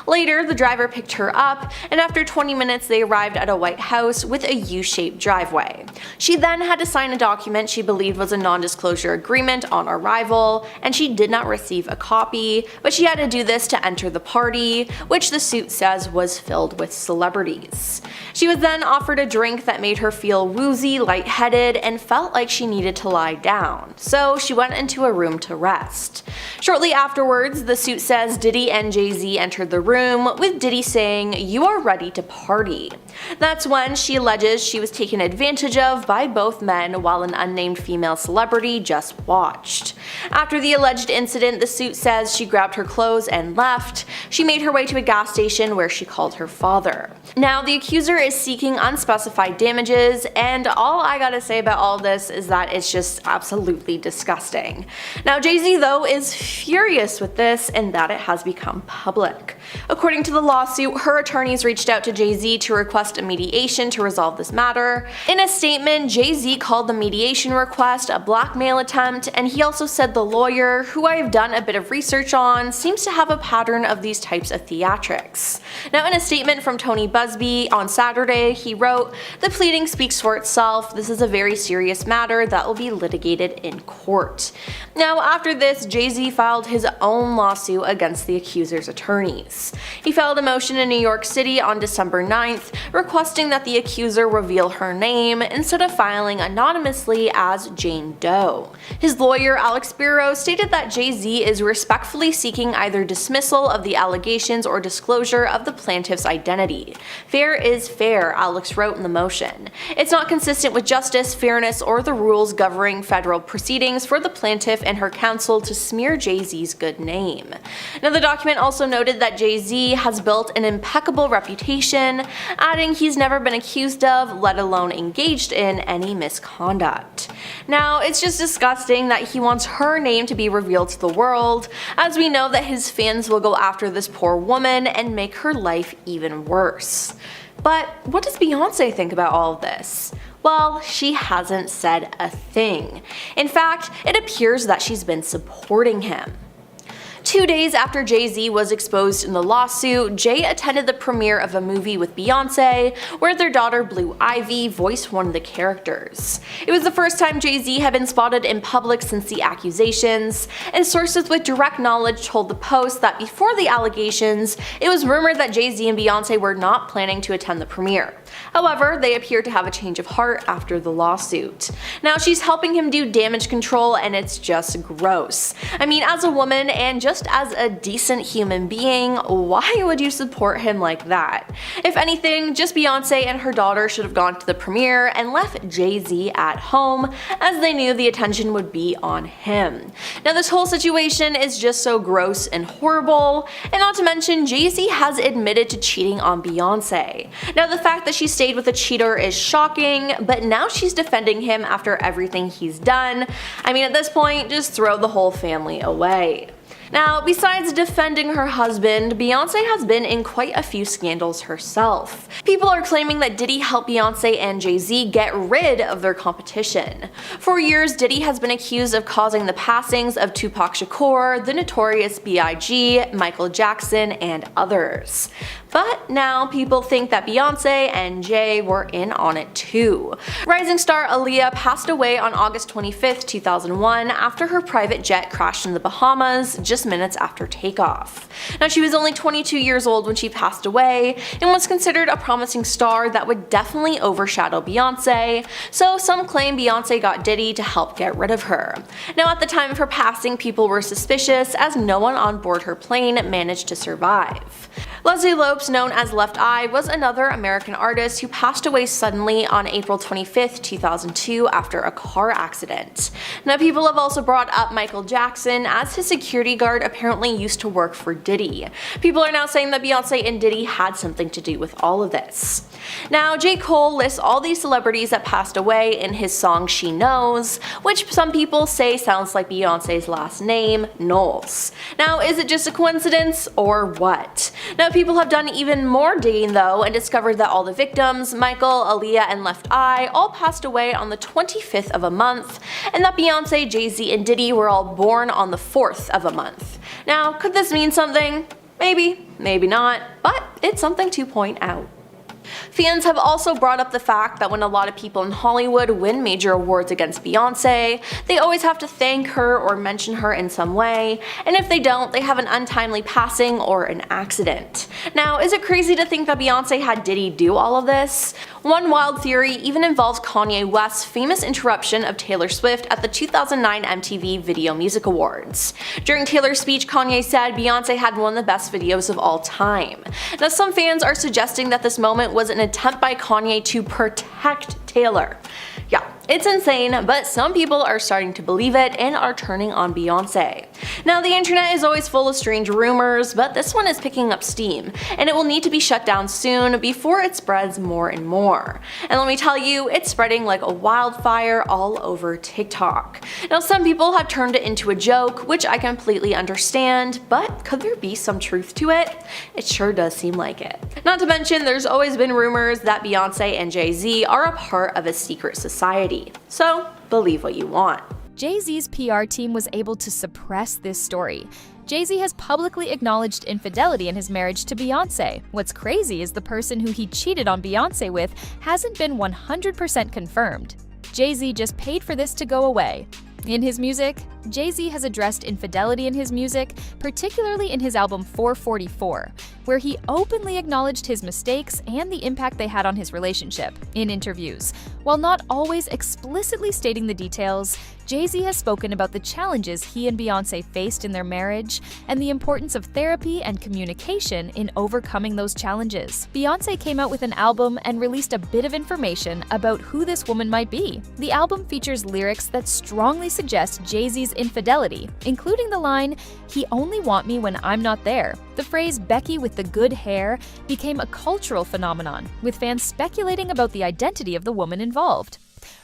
Later, the driver picked her up, and after 20 minutes they arrived at a white house with a U-shaped driveway. She then had to sign a document she believed was a non-disclosure agreement on arrival, and she did not receive a copy, but she had to do this to enter the party, which the suit says was filled with celebrities. She was then offered a drink that made her feel woozy, lightheaded, and felt like she needed to lie down, so she went into a room to rest. Shortly afterwards, the suit says Diddy and Jay Z entered the room, with Diddy saying, "You are ready to party." That's when she alleges she was taken advantage of by both men while an unnamed female celebrity just watched. After the alleged incident, the suit says she grabbed her clothes and left. She made her way to a gas station where she called her father. Now, the accuser is seeking unspecified damages, and all I gotta say about all this is that it's just absolutely disgusting. Now, Jay Z, though, is furious with this and that it has become public. According to the lawsuit, her attorneys reached out to Jay Z to request a mediation to resolve this matter. In a statement, Jay Z called the mediation request a blackmail attempt, and he also said the lawyer, who I have done a bit of research on, seems to have a pattern of these types of theatrics. Now, in a statement from Tony Busby on Saturday, he wrote, "The pleading speaks for itself. This is a very serious matter that will be litigated in court." Now, after this, Jay Z filed his own lawsuit against the accuser's attorneys. He filed a motion in New York City on December 9th, requesting that the accuser reveal her name instead of filing anonymously as Jane Doe. His lawyer, Alex Spiro, stated that Jay Z is respectfully seeking either dismissal of the allegations or disclosure of the plaintiff's identity. "Fair is fair," Alex wrote in the motion. "It's not consistent with justice, fairness, or the rules governing federal proceedings for the plaintiff and her counsel to smear Jay Z's good name." Now, the document also noted that Jay Z has built an impeccable reputation, adding he's never been accused of, let alone engaged in, any misconduct. Now, it's just disgusting that he wants her name to be revealed to the world, as we know that his fans will go after this poor woman and make her life even worse. But what does Beyonce think about all of this? Well, she hasn't said a thing. In fact, it appears that she's been supporting him. 2 days after Jay Z was exposed in the lawsuit, Jay attended the premiere of a movie with Beyonce, where their daughter Blue Ivy voiced one of the characters. It was the first time Jay Z had been spotted in public since the accusations, and sources with direct knowledge told the Post that before the allegations, it was rumored that Jay Z and Beyonce were not planning to attend the premiere. However, they appear to have a change of heart after the lawsuit. Now, she's helping him do damage control, and it's just gross. I mean, as a woman and just just as a decent human being, why would you support him like that? If anything, just Beyonce and her daughter should have gone to the premiere and left Jay Z at home, as they knew the attention would be on him. Now this whole situation is just so gross and horrible, and not to mention Jay Z has admitted to cheating on Beyonce. Now the fact that she stayed with a cheater is shocking, but now she's defending him after everything he's done. I mean, at this point, just throw the whole family away. Now, besides defending her husband, Beyonce has been in quite a few scandals herself. People are claiming that Diddy helped Beyonce and Jay Z get rid of their competition. For years, Diddy has been accused of causing the passings of Tupac Shakur, the Notorious B.I.G., Michael Jackson, and others. But now people think that Beyonce and Jay were in on it too. Rising star Aaliyah passed away on August 25th, 2001 after her private jet crashed in the Bahamas just minutes after takeoff. Now she was only 22 years old when she passed away and was considered a promising star that would definitely overshadow Beyonce, so some claim Beyonce got Diddy to help get rid of her. Now at the time of her passing, people were suspicious as no one on board her plane managed to survive. Leslie Lopes, known as Left Eye, was another American artist who passed away suddenly on April 25th, 2002 after a car accident. Now people have also brought up Michael Jackson, as his security guard apparently used to work for Diddy. People are now saying that Beyonce and Diddy had something to do with all of this. Now J. Cole lists all these celebrities that passed away in his song She Knows, which some people say sounds like Beyonce's last name, Knowles. Now is it just a coincidence or what? Now people have done even more digging though and discovered that all the victims, Michael, Aaliyah, and Left Eye, all passed away on the 25th of a month, and that Beyonce, Jay Z, and Diddy were all born on the 4th of a month. Now could this mean something? Maybe, maybe not, but it's something to point out. Fans have also brought up the fact that when a lot of people in Hollywood win major awards against Beyonce, they always have to thank her or mention her in some way, and if they don't, they have an untimely passing or an accident. Now, is it crazy to think that Beyonce had Diddy do all of this? One wild theory even involves Kanye West's famous interruption of Taylor Swift at the 2009 MTV Video Music Awards. During Taylor's speech, Kanye said Beyonce had one of the best videos of all time. Now, some fans are suggesting that this moment was an attempt by Kanye to protect Taylor. Yeah, it's insane, but some people are starting to believe it and are turning on Beyonce. Now, the internet is always full of strange rumors, but this one is picking up steam, and it will need to be shut down soon before it spreads more and more. And let me tell you, it's spreading like a wildfire all over TikTok. Now, some people have turned it into a joke, which I completely understand, but could there be some truth to it? It sure does seem like it. Not to mention, there's always been rumors that Beyonce and Jay Z are a part of a secret society. So, believe what you want. Jay Z's PR team was able to suppress this story. Jay Z has publicly acknowledged infidelity in his marriage to Beyonce. What's crazy is the person who he cheated on Beyonce with hasn't been 100% confirmed. Jay Z just paid for this to go away. In his music, Jay Z has addressed infidelity in his music, particularly in his album 444, where he openly acknowledged his mistakes and the impact they had on his relationship in interviews. While not always explicitly stating the details, Jay Z has spoken about the challenges he and Beyonce faced in their marriage and the importance of therapy and communication in overcoming those challenges. Beyonce came out with an album and released a bit of information about who this woman might be. The album features lyrics that strongly suggest Jay Z's infidelity, including the line, "He only want me when I'm not there." The phrase "Becky with the good hair" became a cultural phenomenon, with fans speculating about the identity of the woman involved.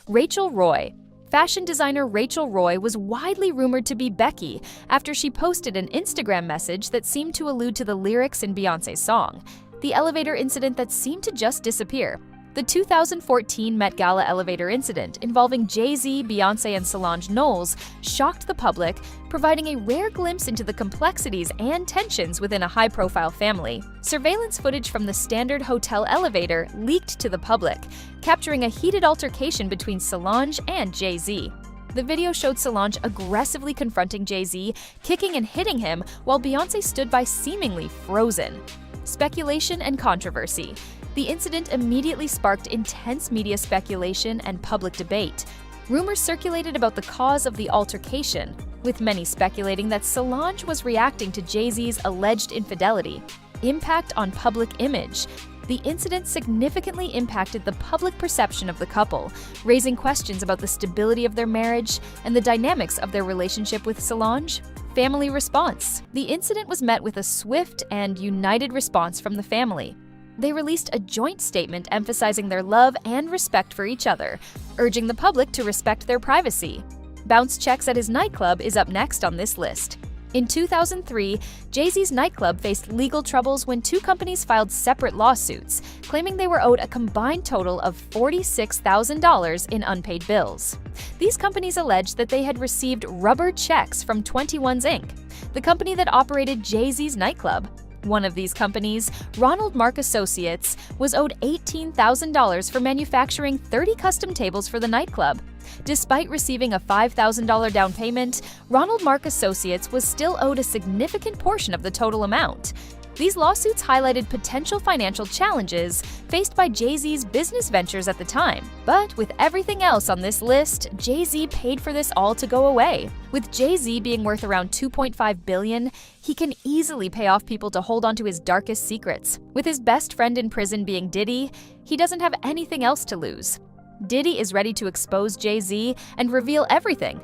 Rachel Roy. Fashion designer Rachel Roy was widely rumored to be Becky after she posted an Instagram message that seemed to allude to the lyrics in Beyonce's song, the elevator incident that seemed to just disappear. The 2014 Met Gala elevator incident involving Jay Z, Beyonce, and Solange Knowles shocked the public, providing a rare glimpse into the complexities and tensions within a high-profile family. Surveillance footage from the Standard Hotel elevator leaked to the public, capturing a heated altercation between Solange and Jay Z. The video showed Solange aggressively confronting Jay Z, kicking and hitting him, while Beyonce stood by seemingly frozen. Speculation and controversy. The incident immediately sparked intense media speculation and public debate. Rumors circulated about the cause of the altercation. with many speculating that Solange was reacting to Jay Z's alleged infidelity. Impact on public image. The incident significantly impacted the public perception of the couple, raising questions about the stability of their marriage and the dynamics of their relationship with Solange. Family response. The incident was met with a swift and united response from the family. They released a joint statement emphasizing their love and respect for each other, urging the public to respect their privacy. Bounce checks at his nightclub is up next on this list. In 2003, Jay Z's nightclub faced legal troubles when two companies filed separate lawsuits, claiming they were owed a combined total of $46,000 in unpaid bills. These companies alleged that they had received rubber checks from 21's Inc., the company that operated Jay Z's nightclub. One of these companies, Ronald Mark Associates, was owed $18,000 for manufacturing 30 custom tables for the nightclub. Despite receiving a $5,000 down payment, Ronald Mark Associates was still owed a significant portion of the total amount. These lawsuits highlighted potential financial challenges faced by Jay Z's business ventures at the time. But with everything else on this list, Jay Z paid for this all to go away. With Jay Z being worth around $2.5 billion, he can easily pay off people to hold on to his darkest secrets. With his best friend in prison being Diddy, he doesn't have anything else to lose. Diddy is ready to expose Jay Z and reveal everything.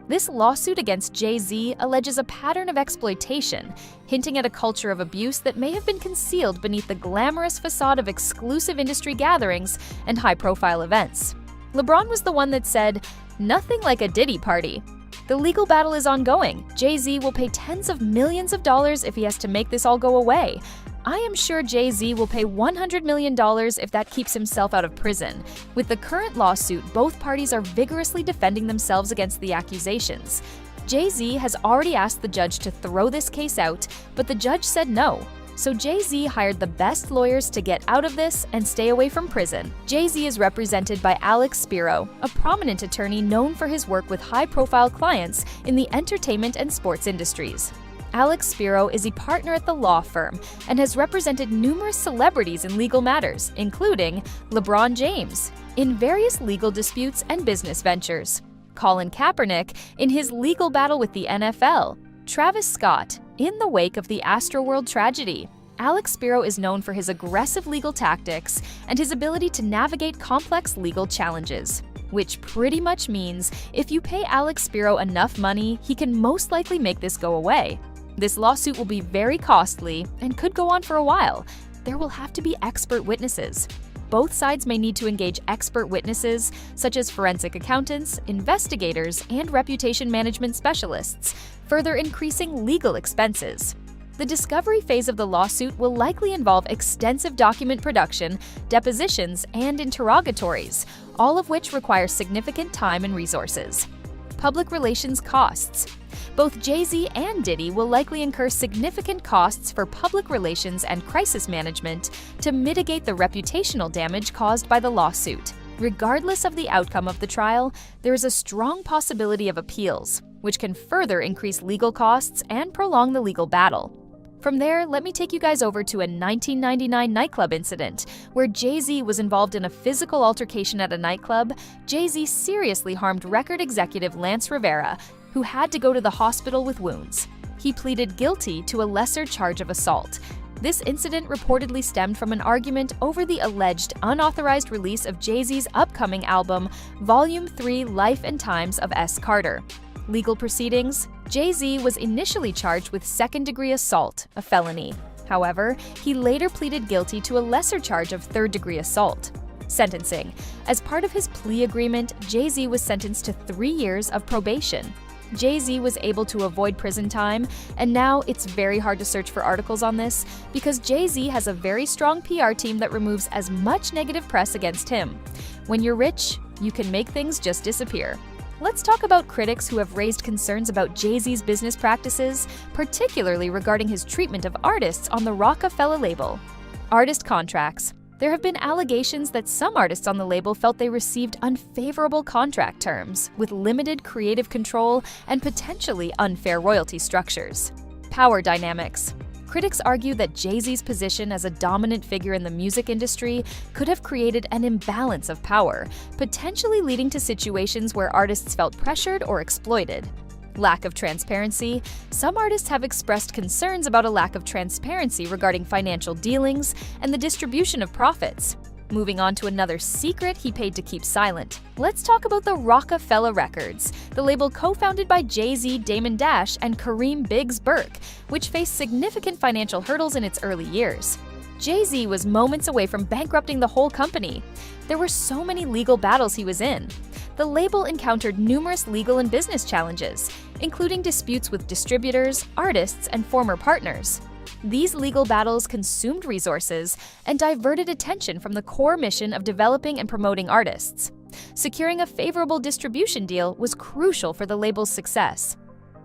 This lawsuit against Jay Z alleges a pattern of exploitation, hinting at a culture of abuse that may have been concealed beneath the glamorous facade of exclusive industry gatherings and high-profile events. LeBron was the one that said, "Nothing like a Diddy party." The legal battle is ongoing. Jay Z will pay tens of millions of dollars if he has to make this all go away. I am sure Jay Z will pay $100 million if that keeps himself out of prison. With the current lawsuit, both parties are vigorously defending themselves against the accusations. Jay Z has already asked the judge to throw this case out, but the judge said no. So Jay Z hired the best lawyers to get out of this and stay away from prison. Jay Z is represented by Alex Spiro, a prominent attorney known for his work with high-profile clients in the entertainment and sports industries. Alex Spiro is a partner at the law firm and has represented numerous celebrities in legal matters, including LeBron James, in various legal disputes and business ventures, Colin Kaepernick in his legal battle with the NFL, Travis Scott in the wake of the Astroworld tragedy. Alex Spiro is known for his aggressive legal tactics and his ability to navigate complex legal challenges, which pretty much means if you pay Alex Spiro enough money, he can most likely make this go away. This lawsuit will be very costly and could go on for a while. There will have to be expert witnesses. Both sides may need to engage expert witnesses, such as forensic accountants, investigators, and reputation management specialists, further increasing legal expenses. The discovery phase of the lawsuit will likely involve extensive document production, depositions, and interrogatories, all of which require significant time and resources. Public relations costs. Both Jay Z and Diddy will likely incur significant costs for public relations and crisis management to mitigate the reputational damage caused by the lawsuit. Regardless of the outcome of the trial, there is a strong possibility of appeals, which can further increase legal costs and prolong the legal battle. From there, let me take you guys over to a 1999 nightclub incident where Jay Z was involved in a physical altercation at a nightclub. Jay Z seriously harmed record executive Lance Rivera, who had to go to the hospital with wounds. He pleaded guilty to a lesser charge of assault. This incident reportedly stemmed from an argument over the alleged unauthorized release of Jay Z's upcoming album, Volume 3 Life and Times of S. Carter. Legal proceedings. Jay Z was initially charged with second-degree assault, a felony. However, he later pleaded guilty to a lesser charge of third-degree assault. Sentencing. As part of his plea agreement, Jay Z was sentenced to 3 years of probation. Jay Z was able to avoid prison time, and now it's very hard to search for articles on this because Jay Z has a very strong PR team that removes as much negative press against him. When you're rich, you can make things just disappear. Let's talk about critics who have raised concerns about Jay Z's business practices, particularly regarding his treatment of artists on the Rockefeller label. Artist contracts. There have been allegations that some artists on the label felt they received unfavorable contract terms, with limited creative control and potentially unfair royalty structures. Power dynamics. Critics argue that Jay Z's position as a dominant figure in the music industry could have created an imbalance of power, potentially leading to situations where artists felt pressured or exploited. Lack of transparency. Some artists have expressed concerns about a lack of transparency regarding financial dealings and the distribution of profits. Moving on to another secret he paid to keep silent. Let's talk about the Rockefeller Records, the label co-founded by Jay Z, Damon Dash, and Kareem Biggs Burke, which faced significant financial hurdles in its early years. Jay Z was moments away from bankrupting the whole company. There were so many legal battles he was in. The label encountered numerous legal and business challenges, including disputes with distributors, artists, and former partners. These legal battles consumed resources and diverted attention from the core mission of developing and promoting artists. Securing a favorable distribution deal was crucial for the label's success.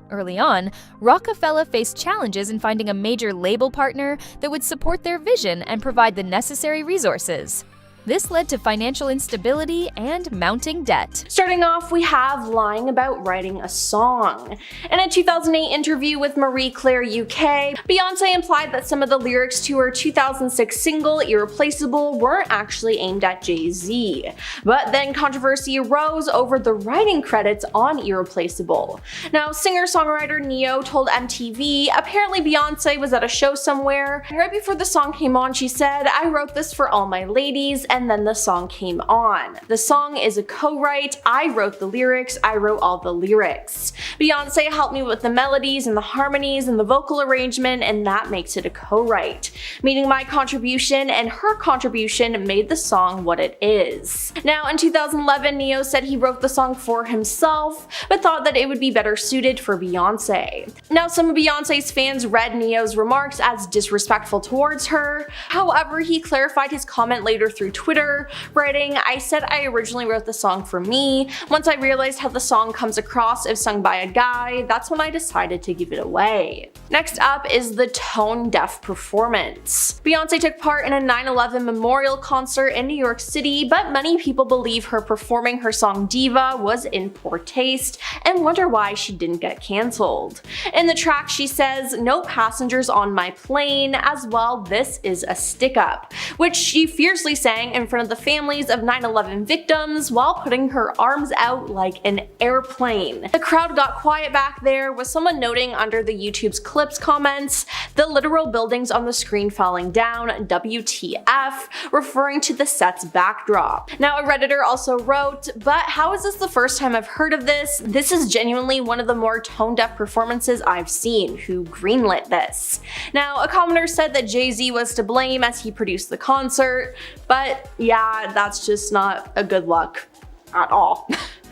Early on, Rockefeller faced challenges in finding a major label partner that would support their vision and provide the necessary resources. This led to financial instability and mounting debt. Starting off, we have lying about writing a song. In a 2008 interview with Marie Claire UK, Beyoncé implied that some of the lyrics to her 2006 single, Irreplaceable, weren't actually aimed at Jay Z. But then controversy arose over the writing credits on Irreplaceable. Now, singer-songwriter Ne-Yo told MTV apparently Beyoncé was at a show somewhere, and right before the song came on, she said, "I wrote this for all my ladies," and then the song came on. The song is a co-write. I wrote the lyrics. I wrote all the lyrics. Beyoncé helped me with the melodies and the harmonies and the vocal arrangement, and that makes it a co-write. Meaning my contribution and her contribution made the song what it is. Now, in 2011, Ne-Yo said he wrote the song for himself, but thought that it would be better suited for Beyoncé. Now, some of Beyoncé's fans read Ne-Yo's remarks as disrespectful towards her. However, he clarified his comment later through Twitter, writing, "I said I originally wrote the song for me. Once I realized how the song comes across if sung by a guy, that's when I decided to give it away." Next up is the tone-deaf performance. Beyoncé took part in a 9/11 memorial concert in New York City, but many people believe her performing her song Diva was in poor taste and wonder why she didn't get cancelled. In the track, she says, "No passengers on my plane," as well, "This is a stick-up," which she fiercely sang in front of the families of 9/11 victims while putting her arms out like an airplane. The crowd got quiet back there, with someone noting under the YouTube's clips comments, "The literal buildings on the screen falling down, WTF," referring to the set's backdrop. Now, a Redditor also wrote, "But how is this the first time I've heard of this? This is genuinely one of the more tone-deaf performances I've seen. Who greenlit this?" Now, a commenter said that Jay Z was to blame as he produced the concert, but yeah, that's just not a good look at all.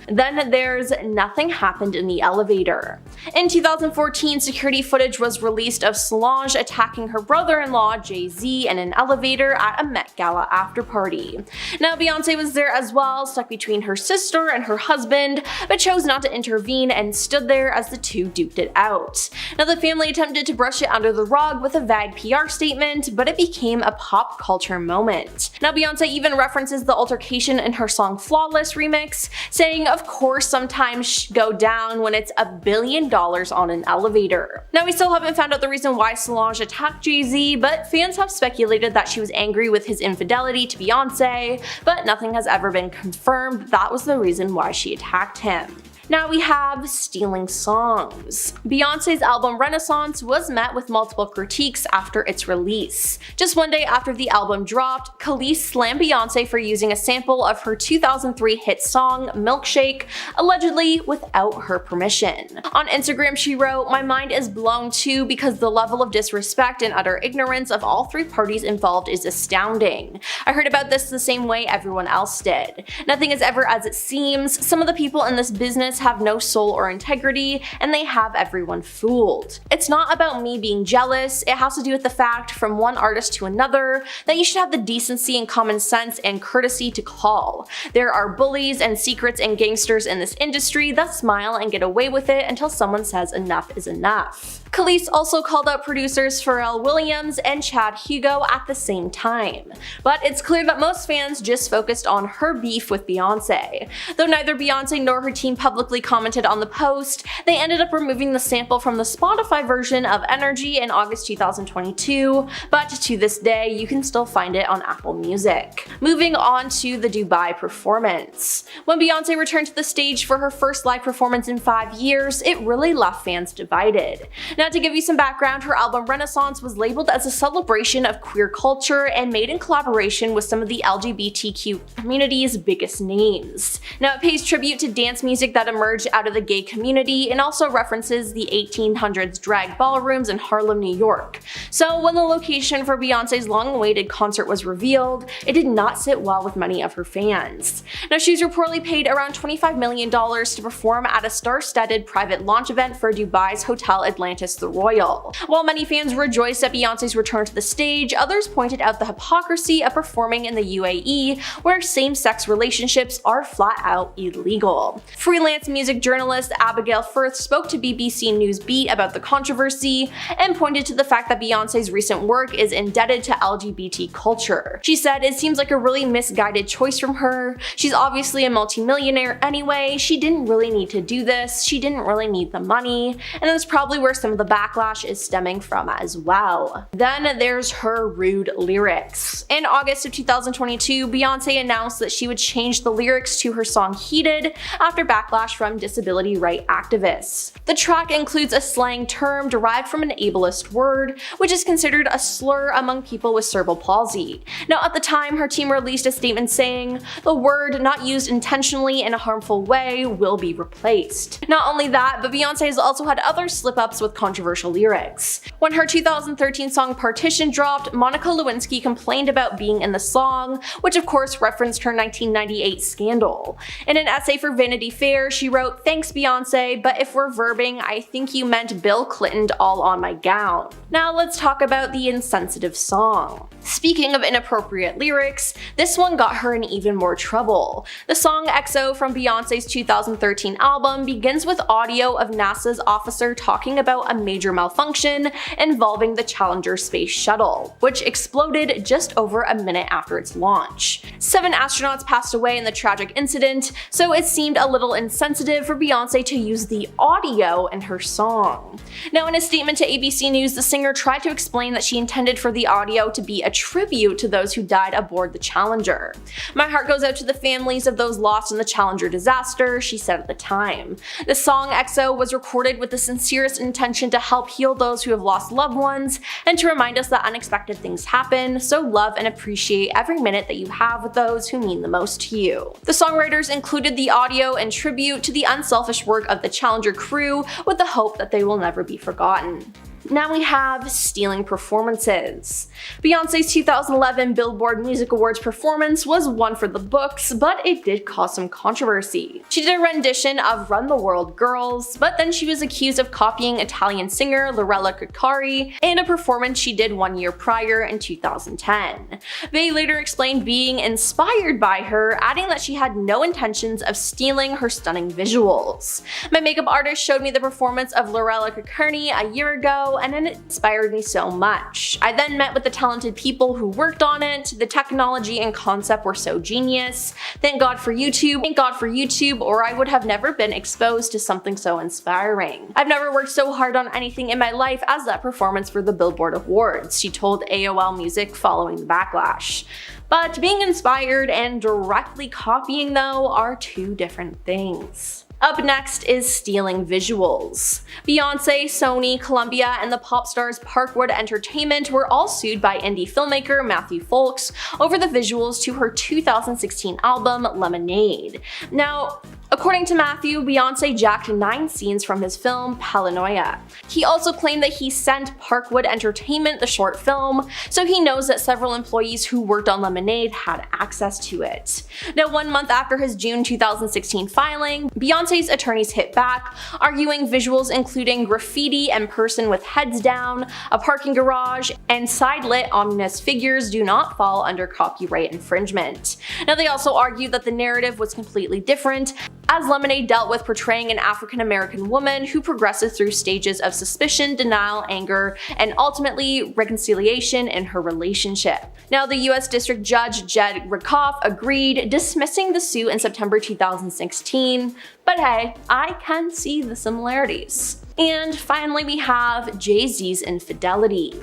Then there's Nothing Happened in the Elevator. In 2014, security footage was released of Solange attacking her brother-in-law Jay Z in an elevator at a Met Gala after-party. Now, Beyoncé was there as well, stuck between her sister and her husband, but chose not to intervene and stood there as the two duked it out. Now, the family attempted to brush it under the rug with a vague PR statement, but it became a pop culture moment. Now, Beyoncé even references the altercation in her song Flawless remix, saying, "Of course sometimes go down when it's $1 billion on an elevator." Now, we still haven't found out the reason why Solange attacked Jay Z, but fans have speculated that she was angry with his infidelity to Beyoncé, but nothing has ever been confirmed that was the reason why she attacked him. Now we have stealing songs. Beyoncé's album Renaissance was met with multiple critiques after its release. Just one day after the album dropped, Khalees slammed Beyoncé for using a sample of her 2003 hit song Milkshake, allegedly without her permission. On Instagram she wrote, "My mind is blown too because the level of disrespect and utter ignorance of all three parties involved is astounding. I heard about this the same way everyone else did. Nothing is ever as it seems. Some of the people in this business have no soul or integrity, and they have everyone fooled. It's not about me being jealous, it has to do with the fact from one artist to another that you should have the decency and common sense and courtesy to call. There are bullies and secrets and gangsters in this industry that smile and get away with it until someone says enough is enough." Khalees also called out producers Pharrell Williams and Chad Hugo at the same time. But it's clear that most fans just focused on her beef with Beyonce. Though neither Beyonce nor her team publicly commented on the post, they ended up removing the sample from the Spotify version of Energy in August 2022, but to this day you can still find it on Apple Music. Moving on to the Dubai performance. When Beyonce returned to the stage for her first live performance in 5 years, it really left fans divided. Now, to give you some background, her album Renaissance was labeled as a celebration of queer culture and made in collaboration with some of the LGBTQ community's biggest names. Now, it pays tribute to dance music that emerged out of the gay community and also references the 1800s drag ballrooms in Harlem, New York. So when the location for Beyonce's long-awaited concert was revealed, it did not sit well with many of her fans. Now, she was reportedly paid around $25 million to perform at a star-studded private launch event for Dubai's Hotel Atlantis the Royal. While many fans rejoiced at Beyonce's return to the stage, others pointed out the hypocrisy of performing in the UAE, where same-sex relationships are flat out illegal. Freelance music journalist Abigail Firth spoke to BBC News Beat about the controversy and pointed to the fact that Beyonce's recent work is indebted to LGBT culture. She said, "It seems like a really misguided choice from her. She's obviously a multimillionaire anyway. She didn't really need to do this. She didn't really need the money." And that's probably where some of the backlash is stemming from as well. Then there's her rude lyrics. In August of 2022, Beyonce announced that she would change the lyrics to her song Heated after backlash from disability rights activists. The track includes a slang term derived from an ableist word, which is considered a slur among people with cerebral palsy. Now, at the time, her team released a statement saying, "The word not used intentionally in a harmful way will be replaced." Not only that, but Beyonce has also had other slip-ups with controversial lyrics. When her 2013 song Partition dropped, Monica Lewinsky complained about being in the song, which of course referenced her 1998 scandal. In an essay for Vanity Fair, she wrote, "Thanks Beyonce, but if we're verbing, I think you meant Bill Clinton all on my gown." Now let's talk about the insensitive song. Speaking of inappropriate lyrics, this one got her in even more trouble. The song XO from Beyonce's 2013 album begins with audio of NASA's officer talking about a major malfunction involving the Challenger space shuttle, which exploded just over a minute after its launch. 7 astronauts passed away in the tragic incident, so it seemed a little insensitive for Beyonce to use the audio in her song. Now, in a statement to ABC News, the singer tried to explain that she intended for the audio to be a tribute to those who died aboard the Challenger. "My heart goes out to the families of those lost in the Challenger disaster," she said at the time. The song XO was recorded with the sincerest intention to help heal those who have lost loved ones and to remind us that unexpected things happen, so love and appreciate every minute that you have with those who mean the most to you. The songwriters included the audio in tribute to the unselfish work of the Challenger crew with the hope that they will never be forgotten. Now we have stealing performances. Beyonce's 2011 Billboard Music Awards performance was one for the books, but it did cause some controversy. She did a rendition of Run the World Girls, but then she was accused of copying Italian singer Lorella Cuccari in a performance she did 1 year prior in 2010. They later explained being inspired by her, adding that she had no intentions of stealing her stunning visuals. "My makeup artist showed me the performance of Lorella Cuccari a year ago, and it inspired me so much. I then met with the talented people who worked on it. The technology and concept were so genius. Thank God for YouTube, or I would have never been exposed to something so inspiring. I've never worked so hard on anything in my life as that performance for the Billboard Awards," she told AOL Music following the backlash. But being inspired and directly copying, though, are two different things. Up next is stealing visuals. Beyonce, Sony, Columbia, and the pop stars Parkwood Entertainment were all sued by indie filmmaker Matthew Folks over the visuals to her 2016 album Lemonade. Now, according to Matthew, Beyonce jacked 9 scenes from his film Paranoia. He also claimed that he sent Parkwood Entertainment the short film, so he knows that several employees who worked on Lemonade had access to it. Now, 1 month after his June 2016 filing, Beyonce's attorneys hit back, arguing visuals including graffiti and person with heads down, a parking garage, and side-lit ominous figures do not fall under copyright infringement. Now, they also argued that the narrative was completely different, as Lemonade dealt with portraying an African-American woman who progresses through stages of suspicion, denial, anger, and ultimately reconciliation in her relationship. Now, the US District Judge Jed Rakoff agreed, dismissing the suit in September 2016, but hey, I can see the similarities. And finally, we have Jay Z's infidelity.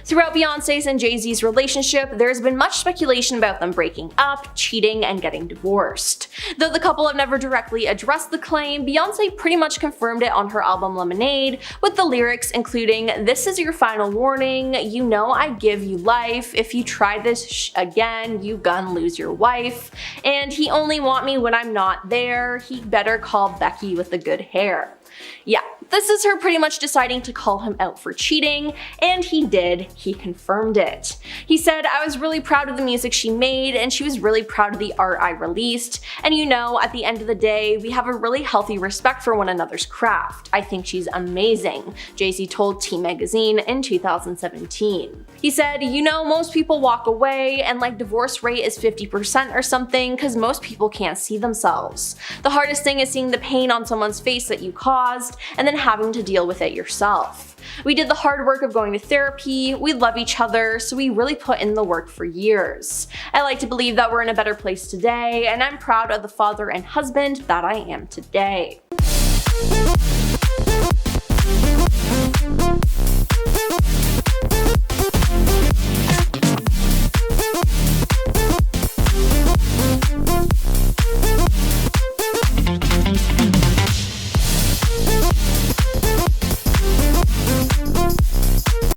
Throughout Beyonce's and Jay Z's relationship, there's been much speculation about them breaking up, cheating, and getting divorced. Though the couple have never directly addressed the claim, Beyonce pretty much confirmed it on her album Lemonade, with the lyrics including, "This is your final warning, you know I give you life, if you try this again, you gon' lose your wife, and he only want me when I'm not there, he better call Becky with the good hair." Yeah, this is her pretty much deciding to call him out for cheating, and he did. He confirmed it. He said, "I was really proud of the music she made, and she was really proud of the art I released, and you know, at the end of the day, we have a really healthy respect for one another's craft. I think she's amazing," Jay Z told T Magazine in 2017. He said, "You know, most people walk away, and like divorce rate is 50% or something, cause most people can't see themselves. The hardest thing is seeing the pain on someone's face that you caused, and then having to deal with it yourself. We did the hard work of going to therapy, we love each other, so we really put in the work for years. I like to believe that we're in a better place today, and I'm proud of the father and husband that I am today."